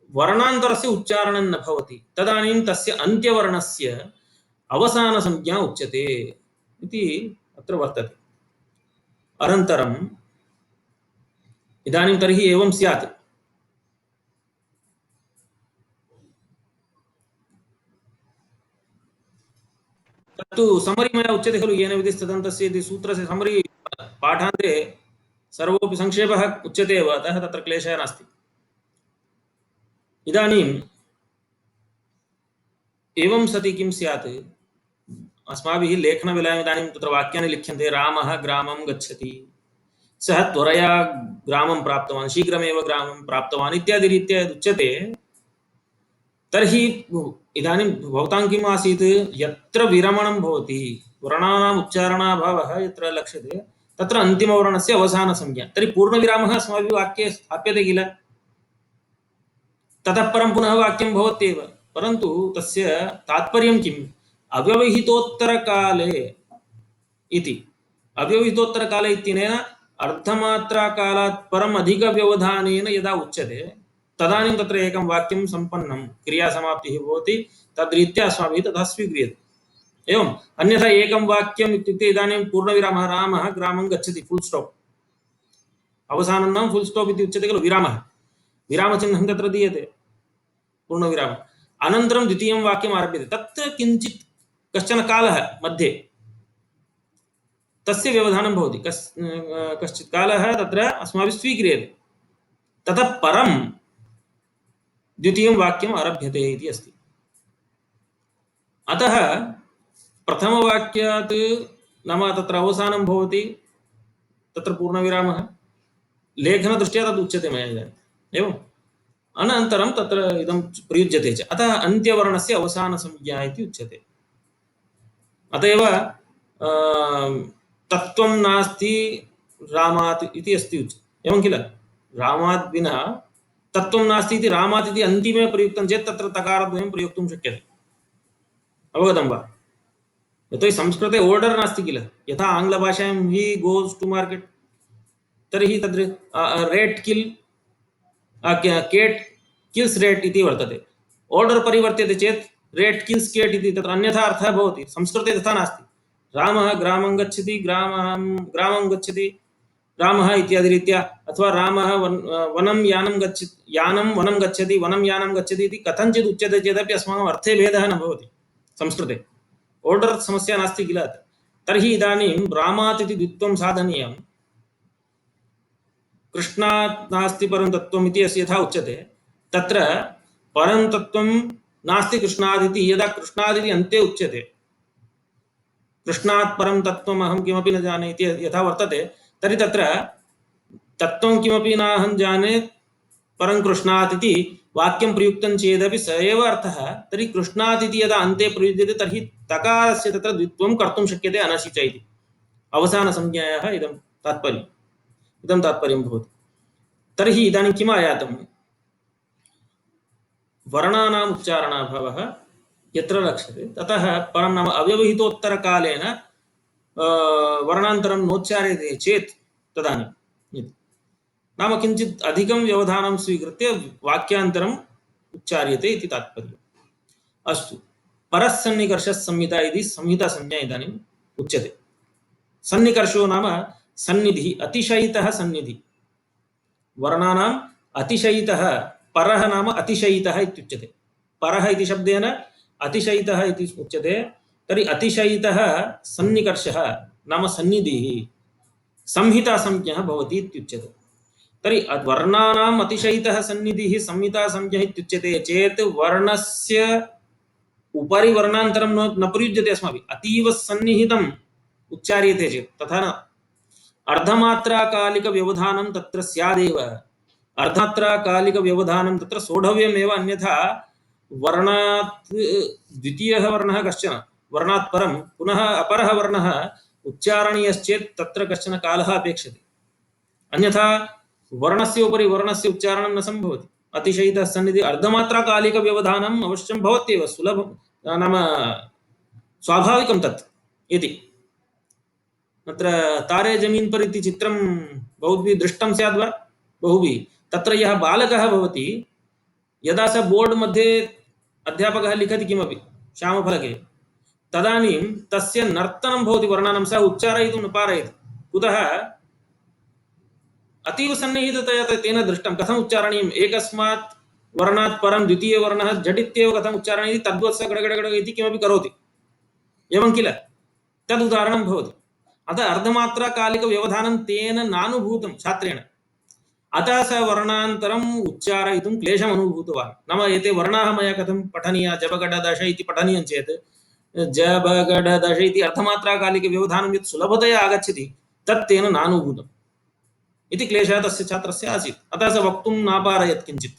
वर्णान्तरस्य उच्चारणं न भवति तदानीं तस्य अन्त्यवर्णस्य अवसानसंज्ञा उच्यते इति अत्र वर्तते। अनन्तरम् इदानीं तर्हि एवं स्यात्, तत्तु समरी मया उच्यते खलु, येन विधिस्तदन्तस्य इति सूत्रस्य समरी पाठान्ते सर्वोऽपि संक्षेपः उच्यते एव, अतः तत्र क्लेशः नास्ति। इदानीम् एवं सति किं स्यात्, अस्माभिः लेखनवेलायाम् इदानीं तत्र वाक्यानि लिख्यन्ते, रामः ग्रामं गच्छति, सः त्वरया ग्रामं प्राप्तवान्, शीघ्रमेव ग्रामं प्राप्तवान् इत्यादि रीत्या उच्यते। तर्हि इदानीं भवतां किम् आसीत्, यत्र विरमणं भवति, वर्णानाम् उच्चारणाभावः यत्र लक्ष्यते तत्र अन्तिमवर्णस्य अवसानसंज्ञा, तर्हि पूर्णविरामः अस्माभिः वाक्ये स्थाप्यते किल, ततः परं पुनः वाक्यं भवत्येव। परन्तु तस्य तात्पर्यं किम्, अव्यवहितोत्तरकाले इति। अव्यवहितोत्तरकाले इत्यनेन अर्धमात्राकालात् परम् अधिकव्यवधानेन यदा उच्यते तदानीं तत्र एकं वाक्यं सम्पन्नं, क्रियासमाप्तिः भवति, तद्रीत्या अस्माभिः तथा स्वीक्रियते। एवम् अन्यथा एकं वाक्यम् इत्युक्ते इदानीं पूर्णविरामः, रामः ग्रामं गच्छति, फुल् स्टाप्, अवसानं नाम फुल् स्टाप् इति उच्यते खलु, विरामः, विरामचिह्नं तत्र दीयते, पूर्णविरामः। अनन्तरं द्वितीयं वाक्यम् आरभ्यते, तत्र किञ्चित् कश्चन कालः मध्ये तस्य व्यवधानं भवति, कश्चित् कालः तत्र अस्माभिः स्वीक्रियते, ततः परं द्वितीयं वाक्यम् आरभ्यते इति अस्ति। अतः प्रथमवाक्यात् नाम तत्र अवसानं भवति, तत्र पूर्णविरामः, लेखनदृष्ट्या तद् उच्यते मया इदानीम्, एवम् अनन्तरं तत्र इदं प्रयुज्यते च, अतः अन्त्यवर्णस्य अवसानसंज्ञा इति उच्यते। अत एव तत्त्वं नास्ति रामात् इति अस्ति उच्यते, एवं किल, रामात् विना तत्त्वं नास्ति इति रामात् इति अन्तिमे प्रयुक्तं चेत् तत्र तकारद्वयं प्रयोक्तुं शक्यते, अवगतं वा? यतोहि संस्कृते ओर्डर् नास्ति किल, यथा आङ्ग्लभाषायां ही गोस् टु मार्केट्, तर्हि तद् रेट् किल्, केट् किल्स् रेट् इति वर्तते, ओर्डर् परिवर्त्यते चेत् रेट् किल्स् केट् इति तत्र अन्यथा अर्थः भवति। संस्कृते तथा नास्ति, रामः ग्रामं गच्छति, ग्रामं गच्छति, रामः इत्यादि रीत्या, अथवा रामः वनं यानं गच्छति, यानं वनं गच्छति, वनं यानं गच्छति इति कथञ्चित् उच्यते चेदपि अस्माकम् अर्थे भेदः न भवति संस्कृते, ओर्डर् समस्या नास्ति किल। तर्हि इदानीं रामात् इति द्वित्वं साधनीयं, कृष्णात् नास्ति परं तत्त्वम् इति अस्य यथा उच्यते, तत्र परं तत्त्वं नास्ति कृष्णात् इति यदा कृष्णात् इति अन्ते उच्यते, कृष्णात् परं तत्त्वम् अहं किमपि न जाने इति यथा वर्तते, तर्हि तत्र तत्त्वं किमपि नाहं जाने परं कृष्णात् इति वाक्यं प्रयुक्तं चेदपि स एव अर्थः। तर्हि कृष्णात् इति यदा अन्ते प्रयुज्यते तर्हि तकारस्य तत्र द्वित्वं कर्तुं शक्यते, अनसि च इति अवसानसंज्ञायाः इदं तात्पर्यं भवति। तर्हि इदानीं किम् आयातं, वर्णानाम् उच्चारणाभावः यत्र लक्ष्यते ततः परं नाम अव्यवहितोत्तरकालेन वर्णान्तरं नोच्चार्यते चेत् तदानीं नाम किञ्चित् अधिकं व्यवधानं स्वीकृत्य वाक्यान्तरम् उच्चार्यते इति तात्पर्यम्। अस्तु, परस्सन्निकर्षसंहिता इति संहितासंज्ञा इदानीम् उच्यते। सन्निकर्षो नाम सन्निधिः, अतिशयितः सन्निधिः, वर्णानाम् अतिशयितः, परः नाम अतिशयितः इत्युच्यते, परः इति शब्देन अतिशयितः इति उच्यते। तर्हि अतिशयितः सन्निकर्षः नाम सन्निधिः संहितासंज्ञः भवति इत्युच्यते। तर्हि वर्णानाम् अतिशयितः सन्निधिः संहितासंज्ञः इत्युच्यते चेत् वर्णस्य उपरि वर्णान्तरं न प्रयुज्यते अस्माभिः, अतीव सन्निहितम् उच्चार्यते चेत्, तथा न। अर्धमात्राकालिकव्यवधानं तत्र स्यादेव, अर्धमात्राकालिकव्यवधानं तत्र सोढव्यमेव, अन्यथा वर्णात् द्वितीयः वर्णः कश्चन, वर्णात् परं पुनः अपरः वर्णः उच्चारणीयश्चेत् तत्र कश्चन कालः अपेक्षते, अन्यथा वर्णस्य उपरि वर्णस्य उच्चारणं न सम्भवति। अतिशयितः सन्निधिः अर्धमात्राकालिकव्यवधानम् अवश्यं भवत्येव, सुलभं नाम स्वाभाविकं तत् इति। अत्र तारे जमीन् पर इति चित्रं बहुभिः दृष्टं स्यात् वा, बहुभिः। तत्र यः बालकः भवति, यदा स बोर्ड् मध्ये अध्यापकः लिखति किमपि श्यामफलके, तदानीं तस्य नर्तनं भवति वर्णानां, सः उच्चारयितुं न पारयति। कुतः? अतीव सन्निहिततया तेन दृष्टं कथम् उच्चारणीयम् एकस्मात् वर्णात् परं द्वितीयवर्णः झटित्येव कथम् उच्चारणीयम् इति तद्वत् स गडगडगड इति किमपि करोति एवं किल तदुदाहरणं भवति अतः अर्धमात्राकालिकव्यवधानं तेन नानुभूतं छात्रेण अतः स वर्णान्तरम् उच्चारयितुं क्लेशम् अनुभूतवान् नाम एते वर्णाः मया कथं पठनीया जबगडदश इति पठनीयं चेत् जबगडदश इति अर्धमात्राकालिकव्यवधानं यत् सुलभतया आगच्छति तत् तेन नानुभूतम् इति क्लेशः तस्य छात्रस्य आसीत् अतः स वक्तुं नापारयत् किञ्चित्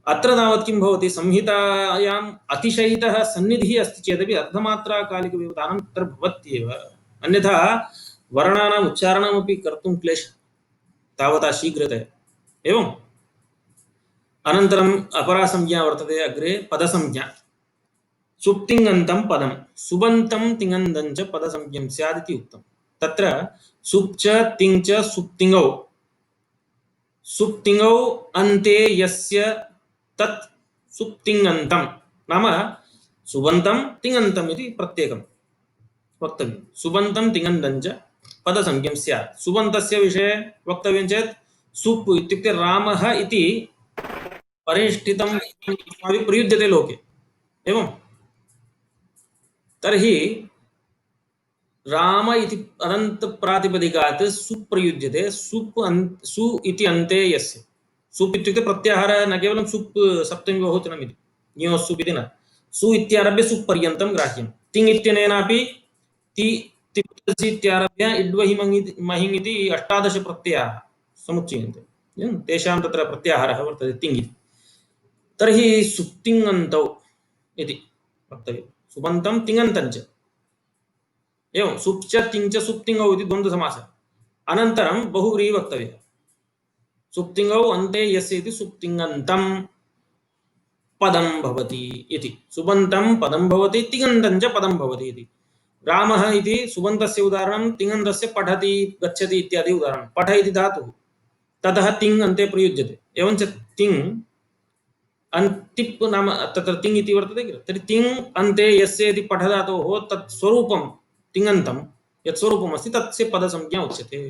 अत्र तावत् किं भवति संहितायाम् अतिशयितः सन्निधिः अस्ति चेदपि अर्धमात्राकालिकव्यवधानं तत्र भवत्येव अन्यथा वर्णानाम् उच्चारणमपि कर्तुं क्लेशः तावता शीघ्रतया एवम् अनन्तरम् अपरा संज्ञा वर्तते अग्रे पदसंज्ञा सुप्तिङन्तं पदं सुबन्तं तिङन्तं च पदसंज्ञं स्यात् इति उक्तं तत्र सुप् च तिङ च सुप्तिङौ अन्ते यस्य तत् सुप्तिङन्तं नाम सुबन्तं तिङन्तं इति प्रत्येकं वक्तव्यं सुबन्तं तिङन्तं च पदसंज्ञं स्यात् सुबन्तस्य विषये वक्तव्यं चेत् सुप् इत्युक्ते रामः इति परिष्ठितं अस्माभिः प्रयुज्यते लोके एवं तर्हि राम इति अनन्तप्रातिपदिकात् सुप् प्रयुज्यते सु इति अन्ते यस्य सुप् इत्युक्ते प्रत्याहारः न केवलं सुप् सप्तमी बहुवचनमिति ञो सुप् इति न सु इत्यारभ्य सुप् पर्यन्तं ग्राह्यं तिङ् इत्यनेनापि ति तिप्तसि इत्यारभ्य इड्वहि महिङ् इति 18 प्रत्ययाः समुच्चयन्ते तेषां तत्र प्रत्याहारः वर्तते तिङ् इति तर्हि सुप्तिङन्तौ इति वक्तव्यं सुबन्तं तिङन्तं च एवं सुप् च तिङ च सुप्तिङौ इति द्वन्द्वसमासः अनन्तरं बहुव्रीहि वक्तव्यः सुप्तिङौ अन्ते यस्य इति सुप्तिङन्तं पदं भवति इति सुबन्तं पदं भवति तिङन्तं च पदं भवति इति रामः इति सुबन्तस्य उदाहरणं तिङन्तस्य पठति गच्छति इत्यादि उदाहरणं पठ इति धातुः ततः तिङ् अन्ते प्रयुज्यते एवञ्च तिङ् अन्तिप् नाम तत्र तिङ् इति वर्तते किल तर्हि तिङ् अन्ते यस्य इति पठधातोः तत् स्वरूपं तिङन्तं यत् स्वरूपमस्ति तस्य पदसंज्ञा उच्यते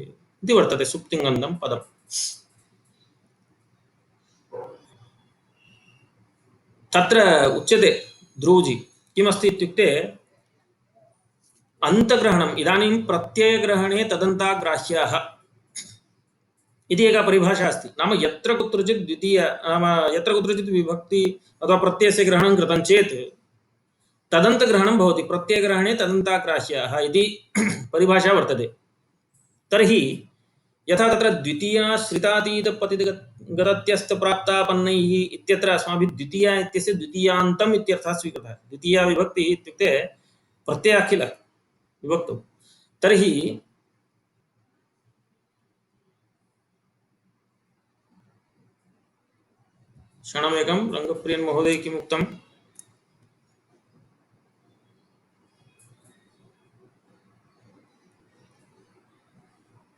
इति वर्तते सुप्तिङन्तं पदम् तत्र उच्यते ध्रुवजी किमस्ति इत्युक्ते अन्तग्रहणम् इदानीं प्रत्ययग्रहणे तदन्ताग्राह्याः इति एका परिभाषा अस्ति नाम यत्र कुत्रचित् द्वितीय नाम यत्र कुत्रचित् विभक्ति अथवा प्रत्ययस्य ग्रहणं कृतं चेत् तदन्तग्रहणं भवति प्रत्ययग्रहणे तदन्ताग्राह्याः इति परिभाषा वर्तते तर्हि यथा तत्र द्वितीया श्रितातीतपतिगत्यस्तप्राप्तापन्नैः इत्यत्र अस्माभिः द्वितीया इत्यस्य द्वितीयान्तम् इत्यर्थः स्वीकृतः द्वितीया विभक्तिः इत्युक्ते प्रत्ययः किल विभक्तौ तर्हि क्षणमेकं रङ्गप्रियन् महोदय किम् उक्तम्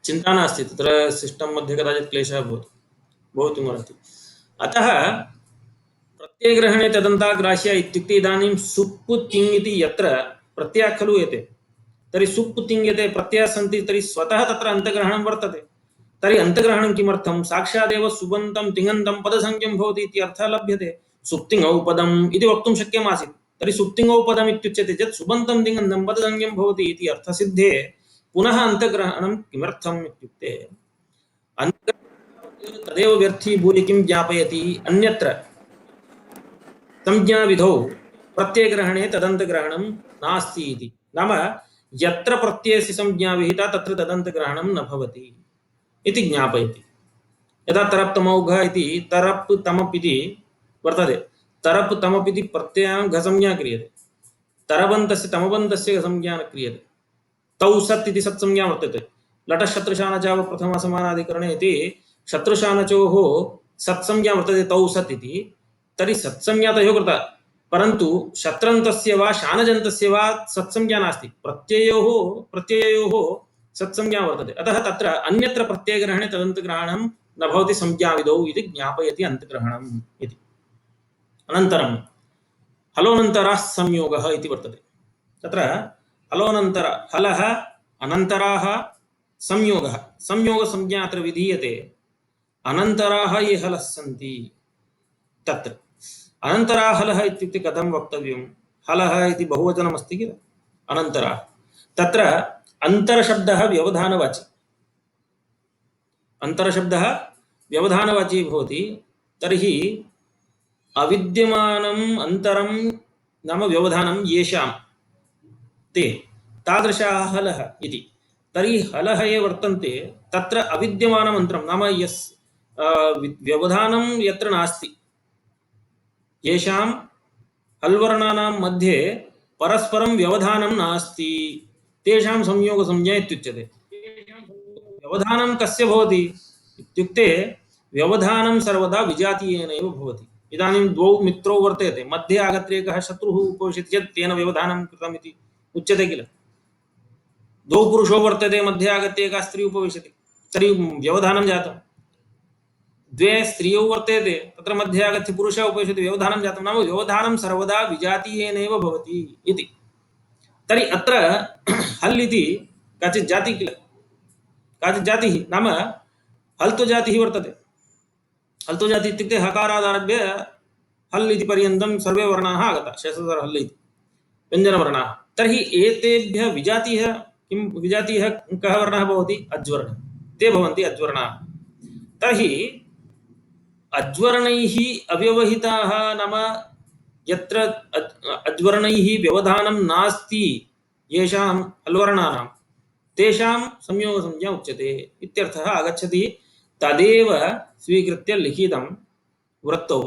चिन्ता नास्ति तत्र सिस्टम् मध्ये कदाचित् क्लेशः भवितुमर्हति अतः प्रत्ययग्रहणे तदन्ताग्राह्य इत्युक्ते इदानीं सुप् तिङ् इति यत्र प्रत्ययः खलु एते तर्हि सुप् तिङ् एते प्रत्ययाः सन्ति तर्हि स्वतः तत्र अन्तग्रहणं वर्तते तर्हि अन्तग्रहणं किमर्थं साक्षादेव सुबन्तं तिङन्तं पदसंज्ञं भवति इति अर्थः लभ्यते सुप्तिङौ पदम् इति वक्तुं शक्यमासीत् तर्हि सुप्तिङौ पदम् इत्युच्यते चेत् सुबन्तं तिङन्तं पदसंज्ञं भवति इति अर्थसिद्धे पुनः अन्तग्रहणं किमर्थम् इत्युक्ते तदेव व्यर्थीभूय किं ज्ञापयति अन्यत्र संज्ञाविधौ प्रत्ययग्रहणे तदन्तग्रहणं नास्ति इति नाम यत्र प्रत्ययस्य संज्ञा विहिता तत्र तदन्तग्रहणं न भवति इति ज्ञापयति यदा तरप् तमौघ इति तरप् तमप् इति वर्तते तरप् तमप् इति प्रत्ययां घसंज्ञा क्रियते तरबन्तस्य तमबन्तस्य घसंज्ञा न क्रियते तौ सत् इति सत्संज्ञा वर्तते लटः शत्रुशानचाव प्रथमसमानाधिकरणे इति शत्रुशानचोः सत्संज्ञा वर्तते तौ सत् इति तर्हि सत्संज्ञा तयोः कृता परन्तु शत्रन्तस्य वा शानजन्तस्य वा सत्संज्ञा नास्ति प्रत्यययोः सत्संज्ञा वर्तते अतः तत्र अन्यत्र प्रत्ययग्रहणे तदन्तग्रहणं न भवति संज्ञाविधौ इति ज्ञापयति अन्तग्रहणम् इति अनन्तरं हलोऽनन्तरः संयोगः इति वर्तते तत्र हलोऽनन्तर हलः अनन्तराः संयोगः संयोगसंज्ञा अत्र विधीयते अनन्तराः ये हलः सन्ति तत्र अनन्तरा हलः इत्युक्ते कथं वक्तव्यं? हलः इति बहुवचनमस्ति किल, अनन्तरा। तत्र अन्तरशब्दः व्यवधानवाची, अन्तरशब्दः व्यवधानवाची भवति। तर्हि अविद्यमानम् अन्तरं नाम व्यवधानं येषां ते तादृशाः हलः इति। तर्हि हलः ये वर्तन्ते तत्र अविद्यमानम् अन्तरं नाम यस् व्यवधानं यत्र नास्ति, येषां हल्वर्णानां मध्ये परस्परं व्यवधानं नास्ति, तेषां संयोगसंज्ञा इत्युच्यते। व्यवधानं कस्य भवति इत्युक्ते व्यवधानं सर्वदा विजातीयेनैव भवति। इदानीं द्वौ मित्रौ वर्तेते, मध्ये आगत्य एकः शत्रुः उपविशति चेत् तेन व्यवधानं कृतम् इति उच्यते किल। द्वौ पुरुषौ वर्तते, मध्ये आगत्य एका स्त्री उपविशति, तर्हि व्यवधानं जातं। द्वे स्त्रियौ वर्तेते, तत्र मध्ये आगत्य पुरुषः उपविशति, व्यवधानं जातं। नाम व्यवधानं सर्वदा विजातीयेनैव भवति इति। तर्हि अत्र हल् इति काचित् जातिः किल, काचित् जातिः नाम हल् तु जातिः वर्तते। हल् तु जातिः इत्युक्ते हकारादारभ्य हल् इति पर्यन्तं सर्वे वर्णाः आगताः, शेषधर हल् इति व्यञ्जनवर्णाः। तर्हि एतेभ्यः विजातिः किं, विजातिः कः वर्णः भवति? अज्वर्णः, ते भवन्ति अज्वर्णाः। तर्हि अज्वर्णैः अव्यवहिताः नाम यत्र अज्वर्णैः व्यवधानं नास्ति येषां हल्वर्णानां, तेषां संयोगसंज्ञा उच्यते इत्यर्थः आगच्छति। तदेव स्वीकृत्य लिखितं वृत्तौ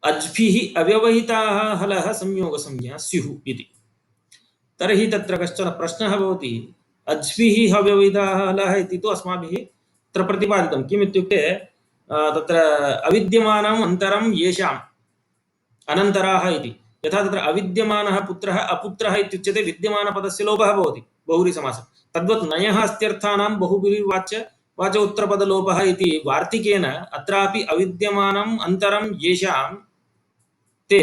अज्भिः अव्यवहिताः हलः संयोगसंज्ञा स्युः इति। तर्हि तत्र कश्चन प्रश्नः भवति, अज्भिः अव्यवहिताः हलः इति तु अस्माभिः तत्र प्रतिपादितं। किम् इत्युक्ते तत्र अविद्यमानम् अन्तरं येषाम् अनन्तराः इति। यथा तत्र अविद्यमानः पुत्रः अपुत्रः इत्युच्यते, विद्यमानपदस्य लोपः भवति बहुव्रीहिसमासः। तद्वत् नयः अस्त्यर्थानां बहुव्रीहिवाच्य वाच उत्तरपदलोपः इति वार्तिकेन अत्रापि अविद्यमानम् अन्तरं येषां ते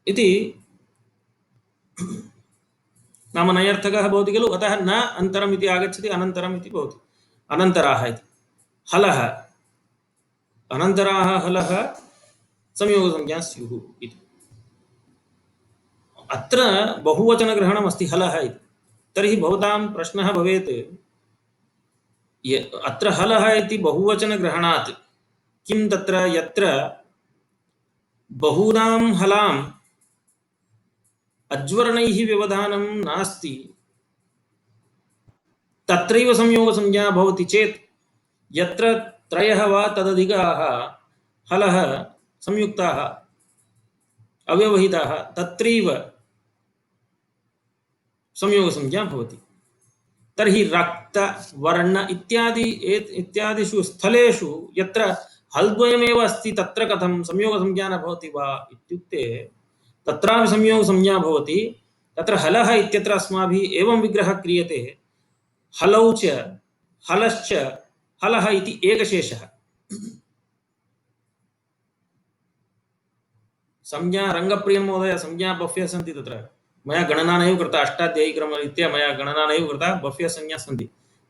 इति नाम नयर्थकः भवति खलु। अतः न अन्तरम् इति आगच्छति, अनन्तरम् इति भवति। अनन्तराः इति हलः, अनन्तराः हलः संयोगसंज्ञा स्युः इति। अत्र बहुवचनग्रहणमस्ति हलः इति। तर्हि भवतां प्रश्नः भवेत्, अत्र हलः इति बहुवचनग्रहणात् किं तत्र यत्र बहूनां हलाम् अज्वर्णैः व्यवधानं नास्ति तत्रैव संयोगसंज्ञा भवति चेत्, यत्र त्रयः वा तदधिकाः हलः संयुक्ताः अव्यवहिताः तत्रैव संयोगसंज्ञा भवति। तर्हि रक्त वर्ण इत्यादिषु स्थलेषु यत्र हल्द्वयमेव अस्ति तत्र कथं संयोगसंज्ञा न भवति वा इत्युक्ते तत्रापि संयोगसंज्ञा भवति। तत्र हलः इत्यत्र अस्माभिः एवं विग्रहः क्रियते, हलौ च हलश्च हलः इति एकशेषः। संज्ञा रङ्गप्रियं महोदय, संज्ञा बह्व्यः सन्ति। तत्र मया गणना नैव कृता, अष्टाध्यायीक्रमरीत्या मया गणना नैव कृता, बह्व्यः संज्ञाः सन्ति।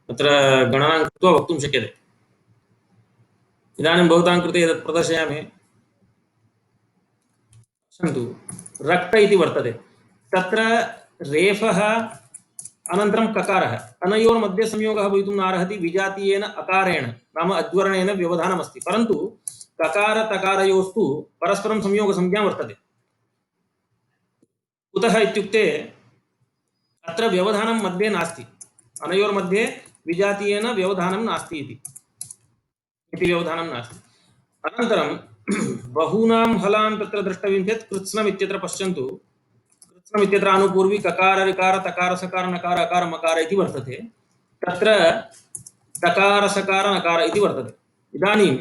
तत्र गणनां कृत्वा वक्तुं शक्यते। इदानीं भवतां कृते एतत् प्रदर्शयामि, पश्यन्तु। रक्त इति वर्तते, तत्र रेफः अनन्तरं ककारः, अनयोर्मध्ये संयोगः भवितुं नार्हति विजातीयेन अकारेण नाम अज्वर्णेन व्यवधानमस्ति। परन्तु ककार तकारयोस्तु परस्परं संयोगसंज्ञा वर्तते। कुतः इत्युक्ते अत्र व्यवधानं मध्ये नास्ति, अनयोर्मध्ये विजातीयेन व्यवधानं नास्ति इति व्यवधानं नास्ति। अनन्तरं बहूनां हलां तत्र द्रष्टव्यं चेत् कृत्स्नम् इत्यत्र पश्यन्तु। कृत्स्नम् इत्यत्र अनुपूर्वी ककार ऋकार तकार सकार नकार अकार मकार इति वर्तते। तत्र तकार सकार नकार इति वर्तते। इदानीम्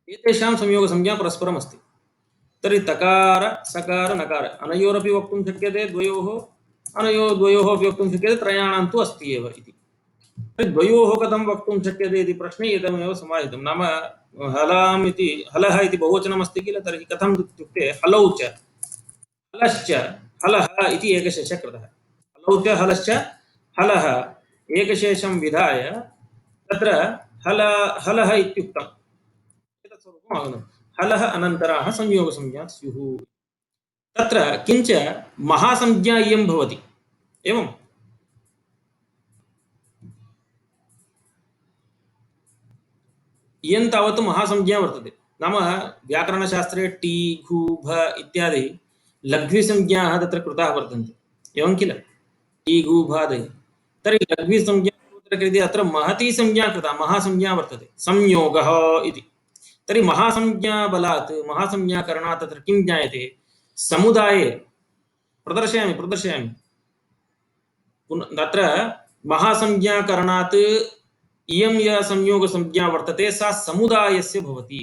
एतेषां संयोगसंज्ञा परस्परम् अस्ति। तर्हि तकार सकार नकार अनयोरपि वक्तुं शक्यते, द्वयोः द्वयोः अपि वक्तुं शक्यते, त्रयाणां तु अस्ति एव इति। द्वयोः कथं वक्तुं शक्यते इति प्रश्ने इदमेव समाहितं। नाम हलाम् इति हलः इति बहुवचनमस्ति किल, तर्हि कथम् इत्युक्ते हलौ च हलश्च हलः इति एकशेषः कृतः। हलौ च हलश्च हलः एकशेषं विधाय तत्र हलः इत्युक्तम्। एतत् स्वरूपम् आगतं। हलः अनन्तराः संयोगसंज्ञा स्युः। तत्र किञ्च महासंज्ञा इयं भवति। एवम् इयं तावत् महासंज्ञा वर्तते। नाम व्याकरणशास्त्रे टी घु भ इत्यादि लघ्वीसंज्ञाः तत्र कृताः वर्तन्ते। एवं किल? टी घु भादयः। तर्हि लघ्वीसंज्ञा कुत्र क्रियते? अत्र महती संज्ञा कृता, महासंज्ञा वर्तते, संयोगः इति। तर्हि महासंज्ञाबलात् महासंज्ञाकरणात् तत्र किं ज्ञायते? समुदाये प्रदर्शयामि तत्र महासंज्ञाकरणात् इयं या संयोगसंज्ञा वर्तते सा समुदायस्य भवति।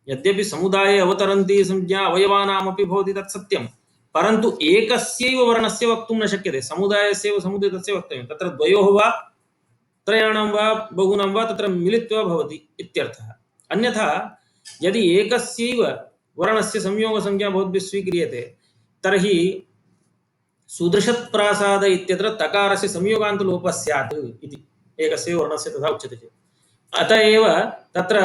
यद्यपि समुदाये अवतरन्ती संज्ञा अवयवानामपि भवति तत् सत्यं, परन्तु एकस्यैव वर्णस्य वक्तुं न शक्यते। समुदायस्यैव समुदितस्य वक्तव्यं। तत्र द्वयोः वा त्रयाणां वा बहुनां वा तत्र मिलित्वा भवति इत्यर्थः। अन्यथा यदि एकस्यैव वर्णस्य संयोगसंज्ञा भवद्भिः स्वीक्रियते तर्हि सुदृशत्प्रासाद इत्यत्र तकारस्य संयोगान्तलोपः स्यात् इति एकस्य वर्णस्य तथा उच्यते चेत्। अत एव तत्र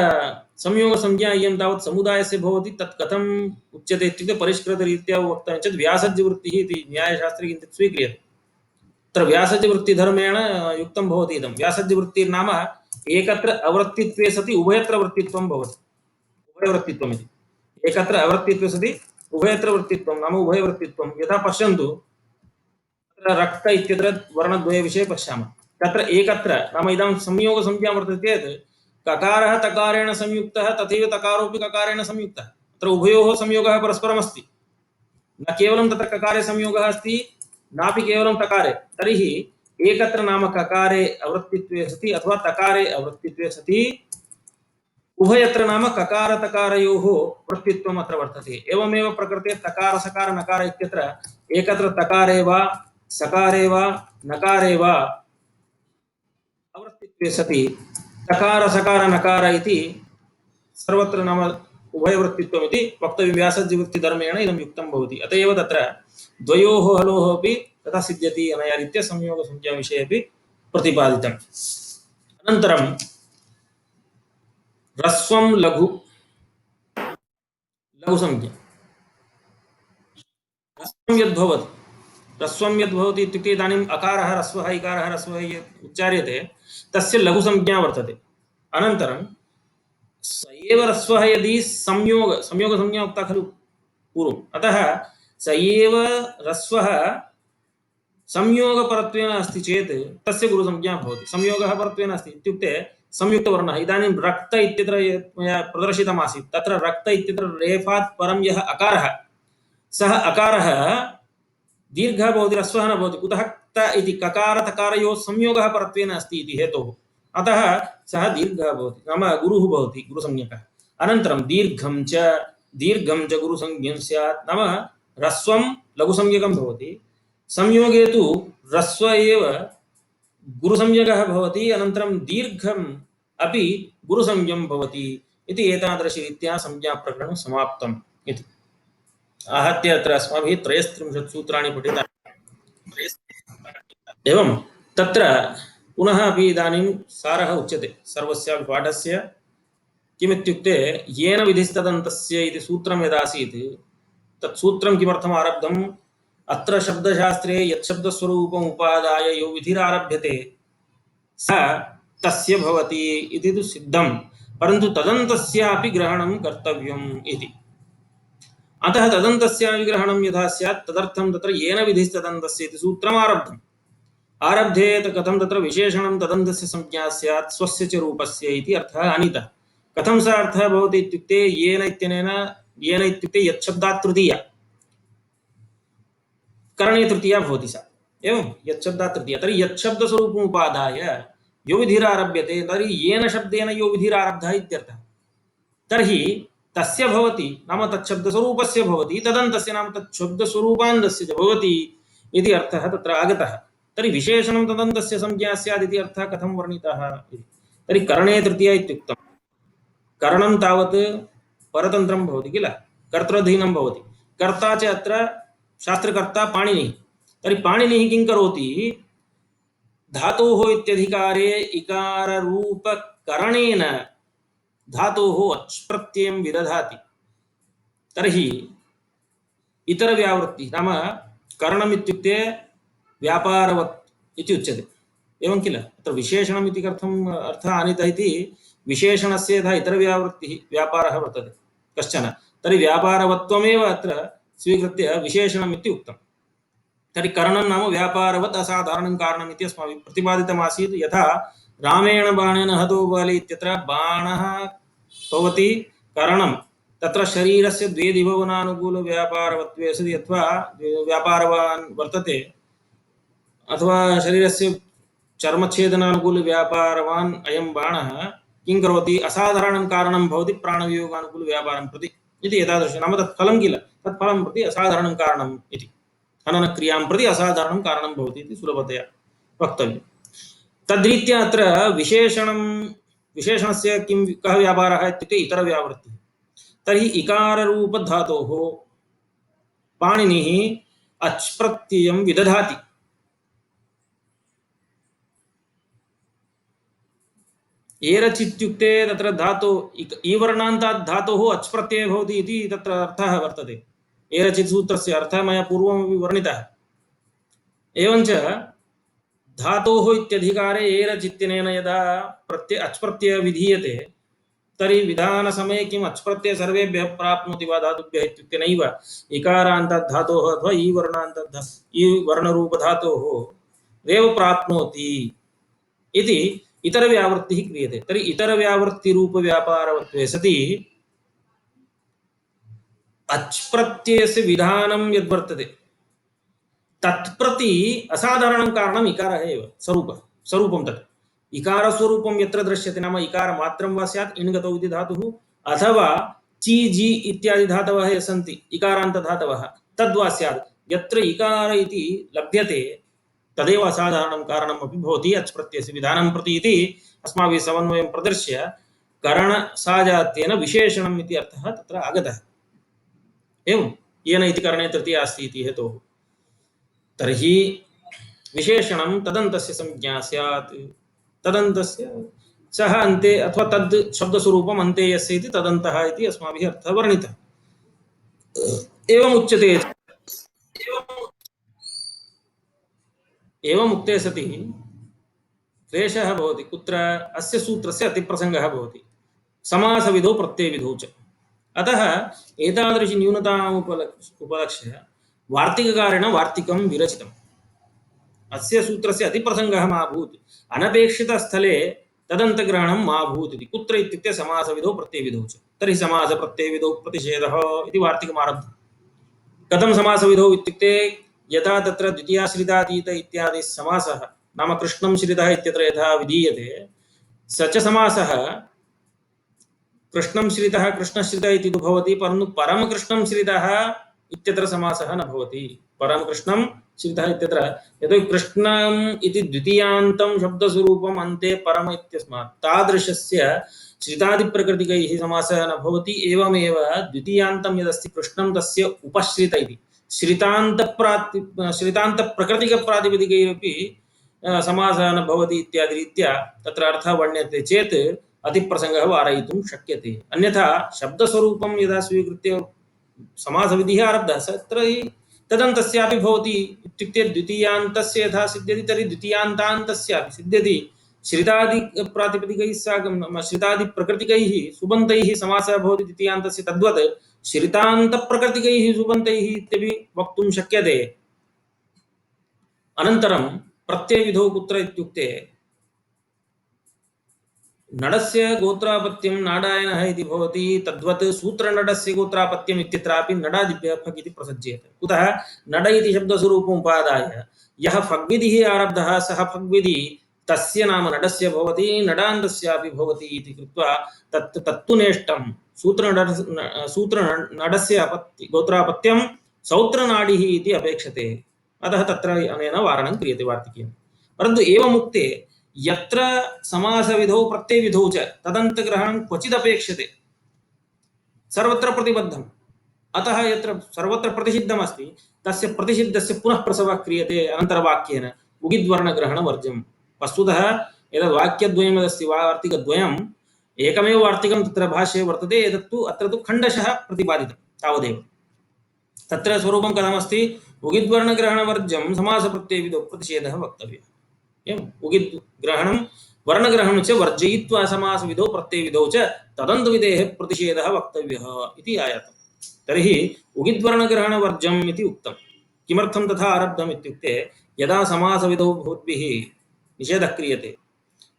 संयोगसंज्ञा इयं तावत् समुदायस्य भवति। तत् कथम् उच्यते इत्युक्ते परिष्कृतरीत्या वक्तव्यं चेत् व्यासज्यवृत्तिः इति न्यायशास्त्रे किञ्चित् स्वीक्रियते। तत्र व्यासज्यवृत्तिधर्मेण युक्तं भवति इदं। व्यासज्यवृत्तिर्नाम एकत्र अवृत्तित्वे सति उभयत्र वृत्तित्वं भवति। उभयवृत्तित्वम् इति। एकत्र अवृत्तित्वे सति उभयत्र वृत्तित्वं नाम उभयवृत्तित्वं। यथा पश्यन्तु रक्त इत्यत्र वर्णद्वय विषये पश्यामः। तत्र एकत्र नाम इदं संयोगसंज्ञा वर्तते चेत् ककारः तकारेण संयुक्तः तथैव तकारोऽपि ककारेण संयुक्तः। तत्र उभयोः संयोगः परस्परमस्ति। न केवलं तत्र ककारे संयोगः अस्ति नापि केवलं तकारे। तर्हि एकत्र नाम ककारे अवृत्तित्वे सति अथवा तकारे अवृत्तित्वे सति उभयत्र नाम ककार तकारयोः वृत्तित्वम् अत्र वर्तते। एवमेव प्रकृते तकार सकार नकार इत्यत्र एकत्र तकारे वा सकारे वा नकारे वा अवृत्तित्वे सति तकार सकार नकार इति सर्वत्र नाम उभयवृत्तित्वम् इति वक्तव्यं। व्यासज्यवृत्तिधर्मेण इदं युक्तं भवति। अत एव तत्र द्वयोः हलोः अपि तथा सिद्ध्यति अनया रीत्या संयोगसंज्ञाविषये अपि प्रतिपादितम्। अनन्तरं ह्रस्वं लघु लघुसंज्ञा। ह्रस्वं यद्भवति इत्युक्ते इदानीम् अकारः ह्रस्वः इकारः ह्रस्वः यत् उच्चार्यते तस्य लघुसंज्ञा वर्तते। अनन्तरं स एव ह्रस्वः यदि संयोगसंज्ञा उक्ता खलु पूर्वम्, अतः स एव ह्रस्वः संयोगपरत्वेन अस्ति चेत् तस्य गुरुसंज्ञा भवति। संयोगः परत्वेन अस्ति इत्युक्ते संयुक्तवर्णः। इदानीं रक्त इत्यत्र मया प्रदर्शितमासीत्, तत्र रक्त इत्यत्र रेफात् परं यः अकारः सः अकारः दीर्घः भवति, ह्रस्वः न भवति। कुतः? क्त इति ककार तकारयोः संयोगः परत्वेन अस्ति इति हेतोः। अतः सः दीर्घः भवति नाम गुरुः भवति, गुरुसंज्ञकः। अनन्तरं दीर्घं च गुरुसंज्ञं स्यात्। नाम ह्रस्वं लघुसंज्ञकं भवति, संयोगे तु ह्रस्व एव गुरुसंज्ञकः भवति, अनन्तरं दीर्घम् अपि गुरुसंज्ञं भवति इति एतादृशरीत्या संज्ञाप्रकरणं समाप्तम् इति। आहत्य अत्र अस्माभिः 33 सूत्राणि पठितानि। एवं तत्र पुनः अपि इदानीं सारः उच्यते सर्वस्यापि पाठस्य। किमित्युक्ते येन विधिस्तदन्तस्य इति सूत्रं यदासीत् तत् सूत्रं किमर्थम् आरब्धम्? अत्र शब्दशास्त्रे यत् शब्दस्वरूपम् उपादाय यो विधिरारभ्यते स तस्य भवति इति तु सिद्धं, परन्तु तदन्तस्यापि ग्रहणं कर्तव्यम् इति। अतः तदन्तस्यापि ग्रहणं यथा स्यात् तदर्थं तत्र येन विधिस्तदन्तस्य इति सूत्रम् आरब्धम्। आरब्धे कथं तत्र विशेषणं तदन्तस्य संज्ञा स्यात् स्वस्य च रूपस्य इति अर्थः आनीतः। कथं स अर्थः भवति इत्युक्ते येन इत्यनेन, येन इत्युक्ते यच्छब्दात् तृतीया, करणे तृतीया भवति सा। एवं यच्छब्दात् तृतीया, तर्हि यच्छब्दस्वरूपम् उपादाय यो विधिरारभ्यते तर्हि येन शब्देन यो विधिरारब्धः इत्यर्थः। तर्हि तस्य भवति नाम तच्छब्दस्वरूपस्य भवति, तदन्तस्य नाम तच्छब्दस्वरूपान्तस्य च भवति इति अर्थः तत्र आगतः। तर्हि विशेषणं तदन्तस्य संज्ञा स्यात् इति अर्थः कथं वर्णितः इति। तर्हि करणे तृतीया इत्युक्तं। करणं तावत् परतन्त्रं भवति किल, कर्तृधीनं भवति। कर्ता च अत्र शास्त्रकर्ता पाणिनिः। तर्हि पाणिनिः किं करोति? धातोः इत्यधिकारे इकाररूपकरणेन धातोः अच् प्रत्ययं विदधाति तर्हि इतरव्यावृत्तिः नाम करणम् इत्युक्ते व्यापारवत् इति उच्यते एवं किल अत्र विशेषणम् इति कथम् अर्थः आनीतः इति विशेषणस्य यथा इतरव्यावृत्तिः व्यापारः वर्तते कश्चन तर्हि व्यापारवत्वमेव अत्र स्वीकृत्य विशेषणम् इति उक्तम् तर्हि करणं नाम व्यापारवत् असाधारणं कारणम् इति अस्माभिः प्रतिपादितमासीत् यथा रामेण बाणेन हतो बाले इत्यत्र बाणः भवति करणं तत्र शरीरस्य द्वे दिभवनानुकूलव्यापारवत्वे सति अथवा व्यापारवान् वर्तते अथवा शरीरस्य चर्मच्छेदनानुकूलव्यापारवान् अयं बाणः किं करोति असाधारणं कारणं भवति प्राणवियोगानुकूलव्यापारं प्रति इति एतादृशं नाम तत् फलं किल तत् फलं प्रति असाधारणं कारणम् इति हननक्रियां प्रति असाधारणं कारणं भवति इति सुलभतया वक्तव्यम् तद्रीत्या अत्र विशेषणस्य किं कः व्यापारः इत्युक्ते इतरव्यावृत्तिः तर्हि इकाररूपधातोः पाणिनिः अच् प्रत्ययं विदधाति एरच् इत्युक्ते तत्र धातु ईवर्णान्तात् धातोः अच् प्रत्ययः भवति इति तत्र अर्थः वर्तते एरच् सूत्रस्य अर्थः मया पूर्वमपि वर्णितः एवञ्च धातोः इत्यधिकारे एरच् इत्यनेन यदा अच् प्रत्ययः विधीयते तर्हि विधानसमये किम् अच् प्रत्ययः सर्वेभ्यः प्राप्नोति वा धातुभ्यः इत्युक्ते नैव इकारान्तात् धातोः अथवा ईवर्णरूपधातोः एव प्राप्नोति इति इतरव्यावृत्तिः क्रियते तर्हि इतरव्यावृत्तिरूपव्यापारवत्वे सति अच् प्रत्ययस्य विधानं यद्वर्तते तत्प्रति असाधारणं कारणम् इकारः एव स्वरूपं तत् इकारस्वरूपं यत्र दृश्यते नाम इकारमात्रं वा स्यात् इण्गतौ इति धातुः अथवा चि जि इत्यादि धातवः ये सन्ति इकारान्तधातवः तद्वा स्यात् यत्र इकार इति लभ्यते तदेव असाधारणं कारणम् अपि भवति अच् प्रत्ययस्य विधानं प्रति इति अस्माभिः समन्वयं प्रदर्श्य करणसाजात्येन विशेषणम् इति अर्थः तत्र आगतः एवं येन इति करणे तृतीया अस्ति इति हेतोः तर्हि विशेषणं तदन्तस्य संज्ञा स्यात् तदन्तस्य सः अन्ते अथवा तद् शब्दस्वरूपम् अन्ते यस्य इति तदन्तः इति अस्माभिः अर्थः वर्णितः एवमुच्यते एवमुक्ते सति क्लेशः भवति कुत्र अस्य सूत्रस्य अतिप्रसङ्गः भवति समासविधौ प्रत्ययविधौ च अतः एतादृशी न्यूनताम् उपलक्ष्य वार्तिककारेण वार्तिकं विरचितम् अस्य सूत्रस्य अतिप्रसङ्गः मा भूत् अनपेक्षितस्थले तदन्तग्रहणं मा भूत् इति कुत्र इत्युक्ते समासविधौ प्रत्ययविधौ च तर्हि समासप्रत्ययविधौ प्रतिषेधः इति वार्तिकमारब्धम् कथं समासविधौ इत्युक्ते यथा तत्र द्वितीयाश्रितातीत इत्यादि समासः नाम कृष्णं श्रितः इत्यत्र यथा विधीयते स च समासः कृष्णं श्रितः कृष्णश्रितः इति तु भवति परन्तु परमकृष्णं श्रितः इत्यत्र समासः न भवति परमकृष्णं श्रितः इत्यत्र यतोहि कृष्णम् इति द्वितीयान्तं शब्दस्वरूपम् अन्ते परम इत्यस्मात् तादृशस्य श्रितादिप्रकृतिकैः समासः न भवति एवमेव द्वितीयान्तं यदस्ति कृष्णं तस्य उपश्रित इति श्रितान्तप्रकृतिकप्रातिपदिकैरपि समासः न भवति इत्यादि रीत्या तत्र अर्थः वर्ण्यते चेत् अतिप्रसङ्गः वारयितुं शक्यते अन्यथा शब्दस्वरूपं यदा स्वीकृत्य समासविधिः आरब्धः तत्र तदन्तस्यापि भवति इत्युक्ते द्वितीयान्तस्य यथा सिद्ध्यति तर्हि द्वितीयान्तान्तस्यापि सिद्ध्यति श्रितादिप्रातिपदिकैः साकं श्रितादिप्रकृतिकैः सुबन्तैः समासः भवति द्वितीयान्तस्य तद्वत् श्रितान्तप्रकृतिकैः सुबन्तैः इत्यपि वक्तुं शक्यते अनन्तरं प्रत्ययविधौ कुत्र इत्युक्ते नडस्य गोत्रापत्यं नाडायनः इति भवति तद्वत् सूत्रनडस्य गोत्रापत्यम् इत्यत्रापि नडादिभ्यः फग् इति प्रसज्येते कुतः नड इति शब्दस्वरूपम् उपादाय यः फग्विधिः आरब्धः सः फग्विधिः तस्य नाम नडस्य भवति नडान्तस्यापि भवति इति कृत्वा तत्तु नेष्टं सूत्रनडस्य गोत्रापत्यं सौत्रनाडिः इति अपेक्षते अतः तत्र अनेन वारणं क्रियते वार्तिकेन परन्तु एवमुक्ते यत्र समासविधौ प्रत्ययविधौ च तदन्तग्रहणं क्वचिदपेक्षते सर्वत्र प्रतिबद्धम् अतः यत्र सर्वत्र प्रतिषिद्धमस्ति तस्य प्रतिषिद्धस्य पुनः प्रसवः क्रियते अनन्तरवाक्येन उगिद्वर्णग्रहणवर्ज्यम् वस्तुतः एतद् वाक्यद्वयमस्ति वार्तिकद्वयम् एकमेव वार्तिकं तत्र भाष्ये वर्तते, एतत्तु अत्र तु खण्डशः प्रतिपादितं तावदेव। तत्र स्वरूपं कथमस्ति? उगिद्वर्णग्रहणवर्ज्यं समासप्रत्ययविधौ प्रतिषेधः वक्तव्यः। एवम् उगिद्ग्रहणं वर्णग्रहणं च वर्जयित्वा समासविधौ प्रत्ययविधौ च तदन्तविधेः प्रतिषेधः वक्तव्यः इति आयातम्। तर्हि उगिद्वर्णग्रहणवर्ज्यम् इति उक्तं। किमर्थं तथा आरब्धम् इत्युक्ते यदा समासविधौ भवद्भिः निषेधः क्रियते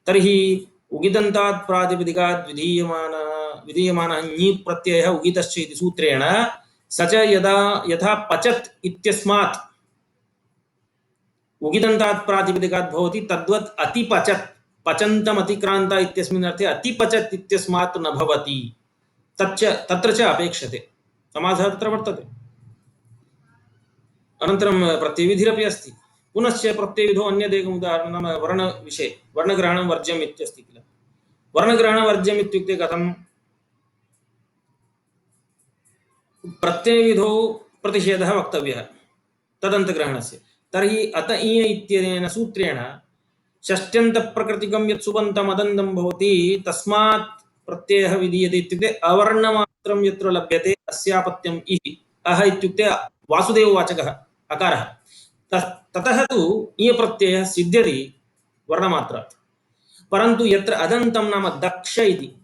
तर्हि उगिदन्तात् प्रातिपदिकात् विधीयमानः ञि प्रत्ययः उगितश्च इति सूत्रेण स च यथा पचत् इत्यस्मात् उगिदन्तात् प्रातिपदिकात् भवति तद्वत् अतिपचत् पचन्तम् अतिक्रान्त इत्यस्मिन् अर्थे अतिपचत् इत्यस्मात् न भवति। तत्र च अपेक्षते, समासः तत्र वर्तते। अनन्तरं प्रत्ययविधिरपि अस्ति। पुनश्च प्रत्ययविधौ अन्यदेकम् उदाहरणं नाम वर्णविषये वर्णग्रहणं वर्ज्यम् इत्यस्ति किल। वर्णग्रहणं वर्ज्यम् इत्युक्ते कथं? प्रत्ययविधौ प्रतिषेधः वक्तव्यः तदन्तग्रहणस्य। तर्हि अत इय इत्यनेन सूत्रेण षष्ट्यन्तप्रकृतिकं यत् सुबन्तम् अदन्तं भवति तस्मात् प्रत्ययः विधीयते इत्युक्ते अवर्णमात्रं यत्र लभ्यते अस्यापत्यम् इति। अह इत्युक्ते वासुदेववाचकः अकारः। ततः तु इय प्रत्ययः सिद्ध्यति वर्णमात्रात्। परन्तु यत्र अदन्तं नाम दक्ष इति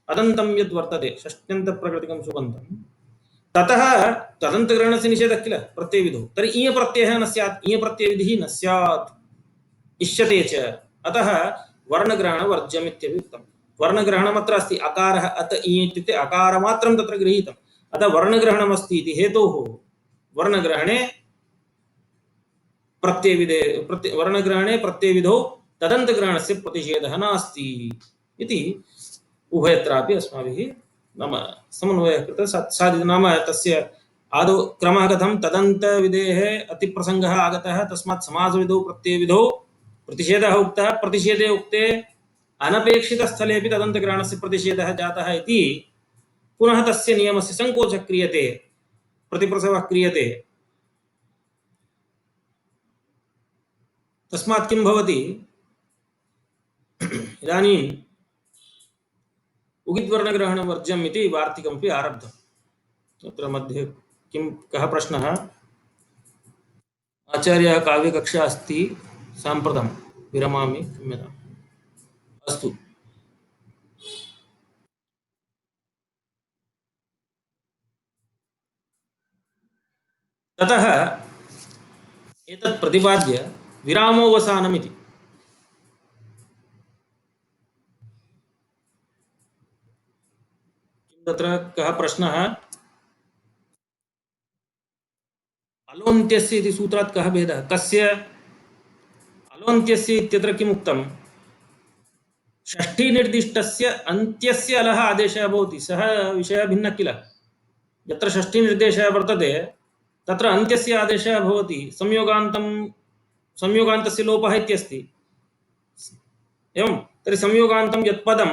अदन्तं यद् वर्तते षष्ट्यन्तप्रकृतिकं सुबन्तं ततः तदन्तग्रहणस्य निषेधः किल प्रत्ययविधौ। तर्हि इय प्रत्ययः न स्यात्, इय प्रत्ययविधिः न स्यात्, इष्यते च। अतः वर्णग्रहणवर्ज्यम् इत्यपि उक्तं। वर्णग्रहणमत्र अस्ति, अकारः अत इय इत्युक्ते अकारमात्रं तत्र गृहीतम्। अतः वर्णग्रहणमस्ति इति हेतोः वर्णग्रहणे प्रत्ययविधौ तदन्तग्रहणस्य प्रतिषेधः नास्ति इति उभयत्रापि अस्माभिः नाम समन्वयः कृतः साधितः। नाम तस्य आदौ क्रमः कथं? तदन्तविधेः अतिप्रसङ्गः आगतः, तस्मात् समासविधौ प्रत्ययविधौ प्रतिषेधः उक्तः। प्रतिषेधे उक्ते अनपेक्षितस्थलेपि तदन्तग्रहणस्य प्रतिषेधः जातः इति पुनः तस्य नियमस्य संकोचः क्रियते, प्रतिप्रसवः क्रियते। तस्मात् किं भवति? इदानीं उगिद्वर्णग्रहणवर्ज्यम् इति वार्तिकमपि आरब्धं। तत्र मध्ये कः प्रश्नः? आचार्यः काव्यकक्षा अस्ति, साम्प्रतं विरमामि, क्षम्यताम्। अस्तु। ततः एतत् प्रतिपाद्य विरामोऽवसानम् इति। तत्र कः प्रश्नः? अलोन्त्यस्य इति सूत्रात् कः भेदः? कस्य अलोन्त्यस्य इत्यत्र किम् उक्तं? षष्ठीनिर्दिष्टस्य अन्त्यस्य अलः आदेशः भवति, सः विषयः भिन्नः किल। यत्र षष्ठीनिर्देशः वर्तते तत्र अन्त्यस्य आदेशः भवति। संयोगान्तस्य लोपः इत्यस्ति। एवं तर्हि संयोगान्तं यत् पदं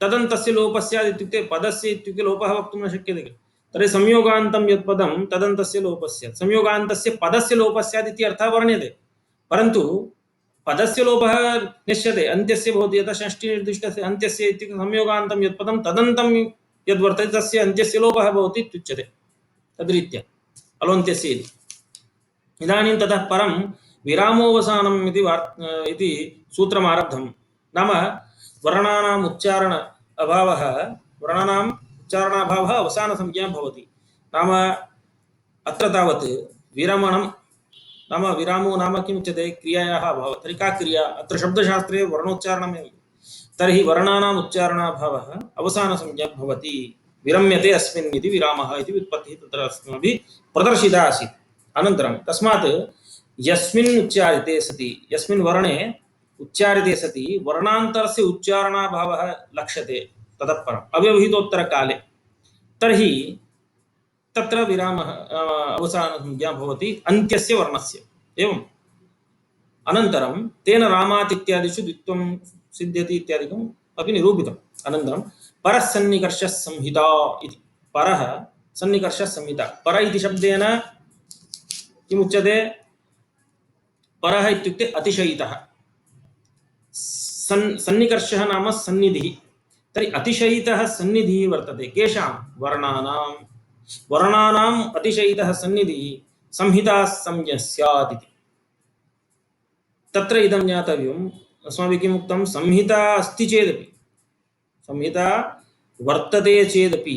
तदन्तस्य लोपः स्यात् इत्युक्ते पदस्य इत्युक्ते लोपः वक्तुं न शक्यते किल। तर्हि संयोगान्तं यत् पदं तदन्तस्य लोपः स्यात्, संयोगान्तस्य पदस्य लोपः स्यात् इति अर्थः वर्ण्यते। परन्तु पदस्य लोपः निश्यते, अन्त्यस्य भवति। यतः षष्ठीनिर्दिष्टस्य अन्त्यस्य इत्युक्ते संयोगान्तं यत् पदं तदन्तं यद्वर्तते तस्य अन्त्यस्य लोपः भवति इत्युच्यते। तद्रीत्या अलोन्त्यस्य इति। इदानीं ततः परं विरामोऽवसानम् इति सूत्रम् आरब्धं। नाम वर्णानाम् उच्चारणाभावः अवसानसंज्ञा भवति। नाम अत्र तावत् विरमणं नाम विरामो नाम किमुच्यते? क्रियायाः अभावः। तर्हि का क्रिया? अत्र शब्दशास्त्रे वर्णोच्चारणमेव। तर्हि वर्णानाम् उच्चारणाभावः अवसानसंज्ञा भवति, विरम्यते अस्मिन् इति विरामः इति व्युत्पत्तिः तत्र अस्माभिः प्रदर्शिता आसीत्। अनन्तरं तस्मात् यस्मिन् वर्णे उच्चारिते सति वर्णान्तरस्य उच्चारणाभावः लक्ष्यते ततः परम् अव्यवहितोत्तरकाले, तर्हि तत्र विरामः अवसानसंज्ञा भवति अन्त्यस्य वर्णस्य। एवम् अनन्तरं तेन रामात् इत्यादिषु द्वित्वं सिद्ध्यति इत्यादिकम् अपि निरूपितम्। अनन्तरं परः सन्निकर्षः संहिता इति। परः सन्निकर्षः संहिता। पर इति शब्देन किमुच्यते? परः इत्युक्ते अतिशयितः। सन्निकर्षः नाम सन्निधिः। तर्हि अतिशयितः सन्निधिः वर्तते केषां वर्णानां, वर्णानाम् अतिशयितः सन्निधिः संहिता संज्ञा स्यात् इति। तत्र इदं ज्ञातव्यम्, अस्माभिः किम् उक्तं, संहिता अस्ति चेदपि, संहिता वर्तते चेदपि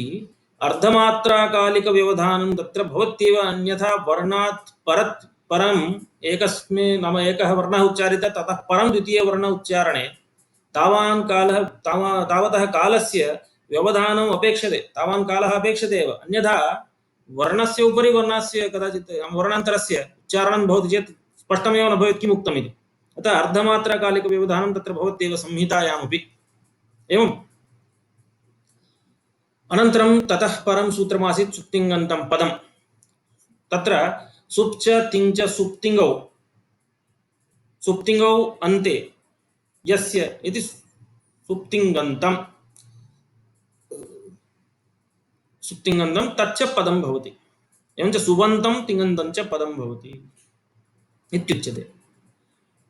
अर्धमात्राकालिकव्यवधानं तत्र भवत्येव, अन्यथा वर्णात् परम् एकस्मिन् नाम एकः वर्णः उच्चारितः ततः परं द्वितीयवर्णः उच्चारणे तावतः कालस्य व्यवधानम् अपेक्षते, तावान् कालः अपेक्षते एव, अन्यथा वर्णस्य उपरि वर्णस्य कदाचित् वर्णान्तरस्य उच्चारणं भवति चेत् स्पष्टमेव न भवेत् किम् उक्तम् इति। अतः अर्धमात्राकालिकव्यवधानं तत्र भवत्येव संहितायामपि। एवम् अनन्तरं ततः परं सूत्रमासीत् सुप्तिङन्तं पदं। तत्र सुप् च तिङ् च सुप्तिङौ, सुप्तिङौ अन्ते यस्य इति सुप्तिङन्तं, सुप्तिङन्तं तच्च पदं भवति। एवञ्च सुबन्तं तिङन्तं च पदं भवति इत्युच्यते।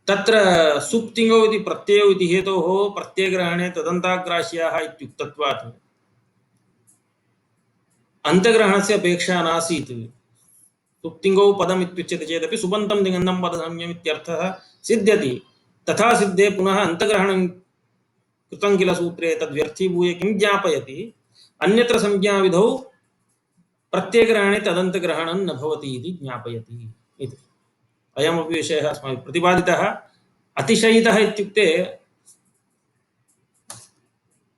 तत्र सुप्तिङौ इति प्रत्ययो इति हेतोः प्रत्ययग्रहणे तदन्ताग्राह्याः इत्युक्तत्वात् अन्तग्रहणस्य अपेक्षा नासीत्। सुप्तिङौ पदम् इत्युच्यते चेदपि सुबन्तं तिङन्तं पदसंज्ञम् इत्यर्थः सिद्ध्यति। तथा सिद्धे पुनः अन्तग्रहणं कृतं किल सूत्रे, तद्व्यर्थीभूय किं ज्ञापयति, अन्यत्र संज्ञाविधौ प्रत्ययग्रहणे तदन्तग्रहणं न भवति इति ज्ञापयति इति। अयमपि विषयः अस्माभिः प्रतिपादितः। अतिशयितः इत्युक्ते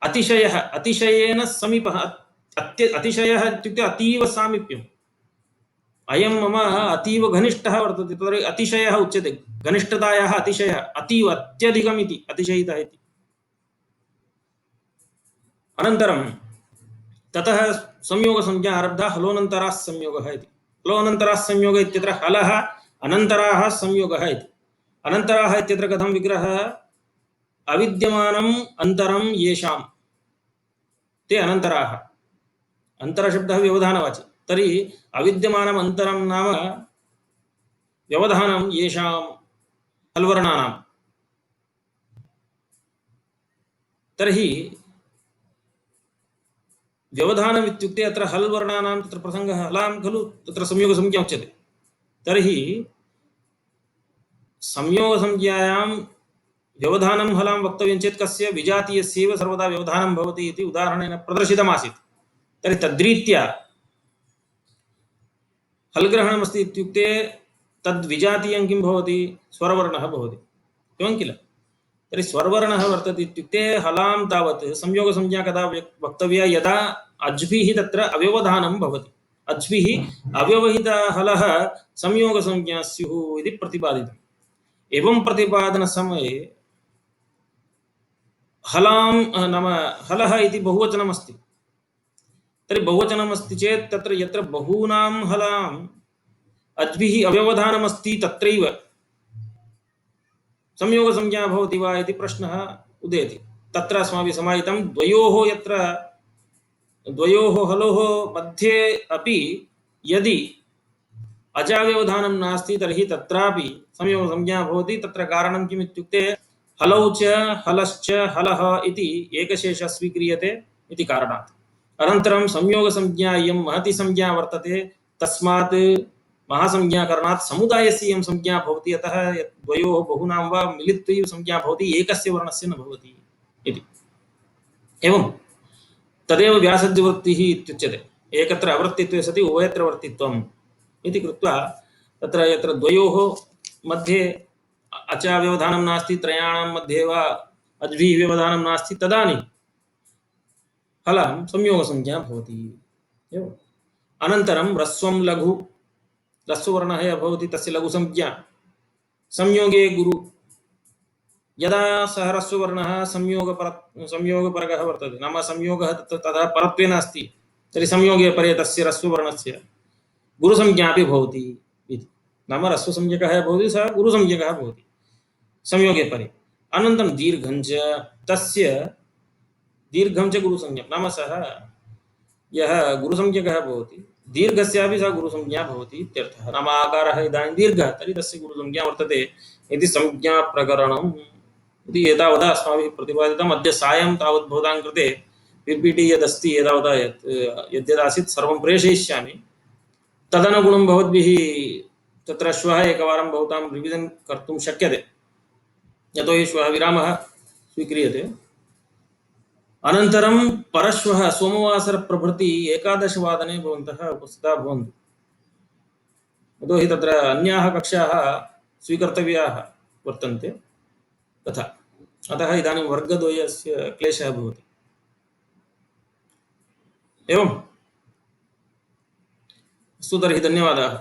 अतिशयः, अतिशयेन समीपः, अतिशयः इत्युक्ते अतीव सामीप्यम्। अयं मम अतीव घनिष्ठः वर्तते, तर्हि अतिशयः उच्यते। घनिष्ठतायाः अतिशयः, अतीव अत्यधिकम् इति अतिशयितः इति। अनन्तरं ततः संयोगसंज्ञा आरब्धा, हलोऽनन्तराः संयोगः इति। हलोऽनन्तराः संयोगः इत्यत्र हलः अनन्तराः संयोगः इति। अनन्तराः इत्यत्र कथं विग्रहः, अविद्यमानम् अन्तरं येषां ते अनन्तराः। अन्तरशब्दः व्यवधानवाची, तर्हि अविद्यमानम् अन्तरं नाम व्यवधानं येषां हल्वर्णानां। तर्हि व्यवधानम् इत्युक्ते अत्र हल्वर्णानां तत्र प्रसङ्गः हलां खलु, तत्र संयोगसंज्ञा उच्यते। तर्हि संयोगसंज्ञायां व्यवधानं हलां वक्तव्यं चेत् कस्य, विजातीयस्यैव सर्वदा व्यवधानं भवति इति उदाहरणेन प्रदर्शितमासीत्। तर्हि तद्रीत्या हल्ग्रहणमस्ति इत्युक्ते तद्विजातीयं किं भवति, स्वरवर्णः भवति, एवं किल। तर्हि स्वरवर्णः वर्तते इत्युक्ते हलां तावत् संयोगसंज्ञा कदा वक्तव्या, यदा अज्भिः तत्र अव्यवधानं भवति, अज्भिः अव्यवहितः हलः संयोगसंज्ञा स्युः इति प्रतिपादितम्। एवं प्रतिपादनसमये हलां नाम हलः इति बहुवचनमस्ति। तर्हि बहुवचनमस्ति चेत् तत्र यत्र बहूनां हलाम् अज्भिः अव्यवधानमस्ति तत्रैव संयोगसंज्ञा भवति वा इति प्रश्नः उदेति। तत्र अस्माभिः समाहितं, द्वयोः यत्र द्वयोः हलोः मध्ये अपि यदि अजाव्यवधानं नास्ति तर्हि तत्रापि संयोगसंज्ञा भवति। तत्र कारणं किम् इत्युक्ते, हलौ च हलश्च हलः इति एकशेषः स्वीक्रियते इति कारणात्। अनन्तरं संयोगसंज्ञा इयं महती संज्ञा वर्तते, तस्मात् महासंज्ञाकरणात् समुदायस्य इयं संज्ञा भवति। अतः द्वयोः बहूनां वा मिलित्वैव संज्ञा भवति, एकस्य वर्णस्य न भवति इति। एवं तदेव व्यासद्विवृत्तिः इत्युच्यते। एकत्र अवृत्तित्वे सति उभयत्र वर्तित्वम् इति कृत्वा तत्र यत्र द्वयोः मध्ये अचाव्यवधानं नास्ति, त्रयाणां मध्ये वा अज्भिः व्यवधानं नास्ति, तदानीं हलां संयोगसंज्ञा भवति। एवम् अनन्तरं ह्रस्वं लघु, ह्रस्ववर्णः यः भवति तस्य लघुसंज्ञा संयोगे गुरु। यदा सः ह्रस्ववर्णः संयोगपरगः वर्तते, नाम संयोगः तदा परत्वेन अस्ति, तर्हि संयोगे परे तस्य ह्रस्ववर्णस्य गुरुसंज्ञापि भवति इति। नाम ह्रस्वसंज्ञकः भवति सः गुरुसंज्ञकः भवति संयोगे परे। अनन्तरं दीर्घं च, तस्य दीर्घं च गुरुसंज्ञा, नाम सः यः गुरुसंज्ञकः भवति दीर्घस्यापि सः गुरुसंज्ञा भवति इत्यर्थः। नाम आकारः इदानीं दीर्घः, तर्हि तस्य गुरुसंज्ञा वर्तते इति संज्ञाप्रकरणम् इति एतावता अस्माभिः प्रतिपादितम्। अद्य सायं तावत् भवतां कृते PPT यदस्ति एतावता यद्यदासीत् सर्वं प्रेषयिष्यामि। तदनुगुणं भवद्भिः तत्र श्वः एकवारं भवतां रिविज़न् कर्तुं शक्यते, यतोहि श्वः विरामः स्वीक्रियते। अनन्तरं परश्वः सोमवासरप्रभृति 11:15 भवन्तः उपस्थिताः भवन्तु, यतोहि तत्र अन्याः कक्षाः स्वीकर्तव्याः वर्तन्ते तथा। अतः इदानीं वर्गद्वयस्य क्लेशः भवति। एवम्। अस्तु, तर्हि धन्यवादाः।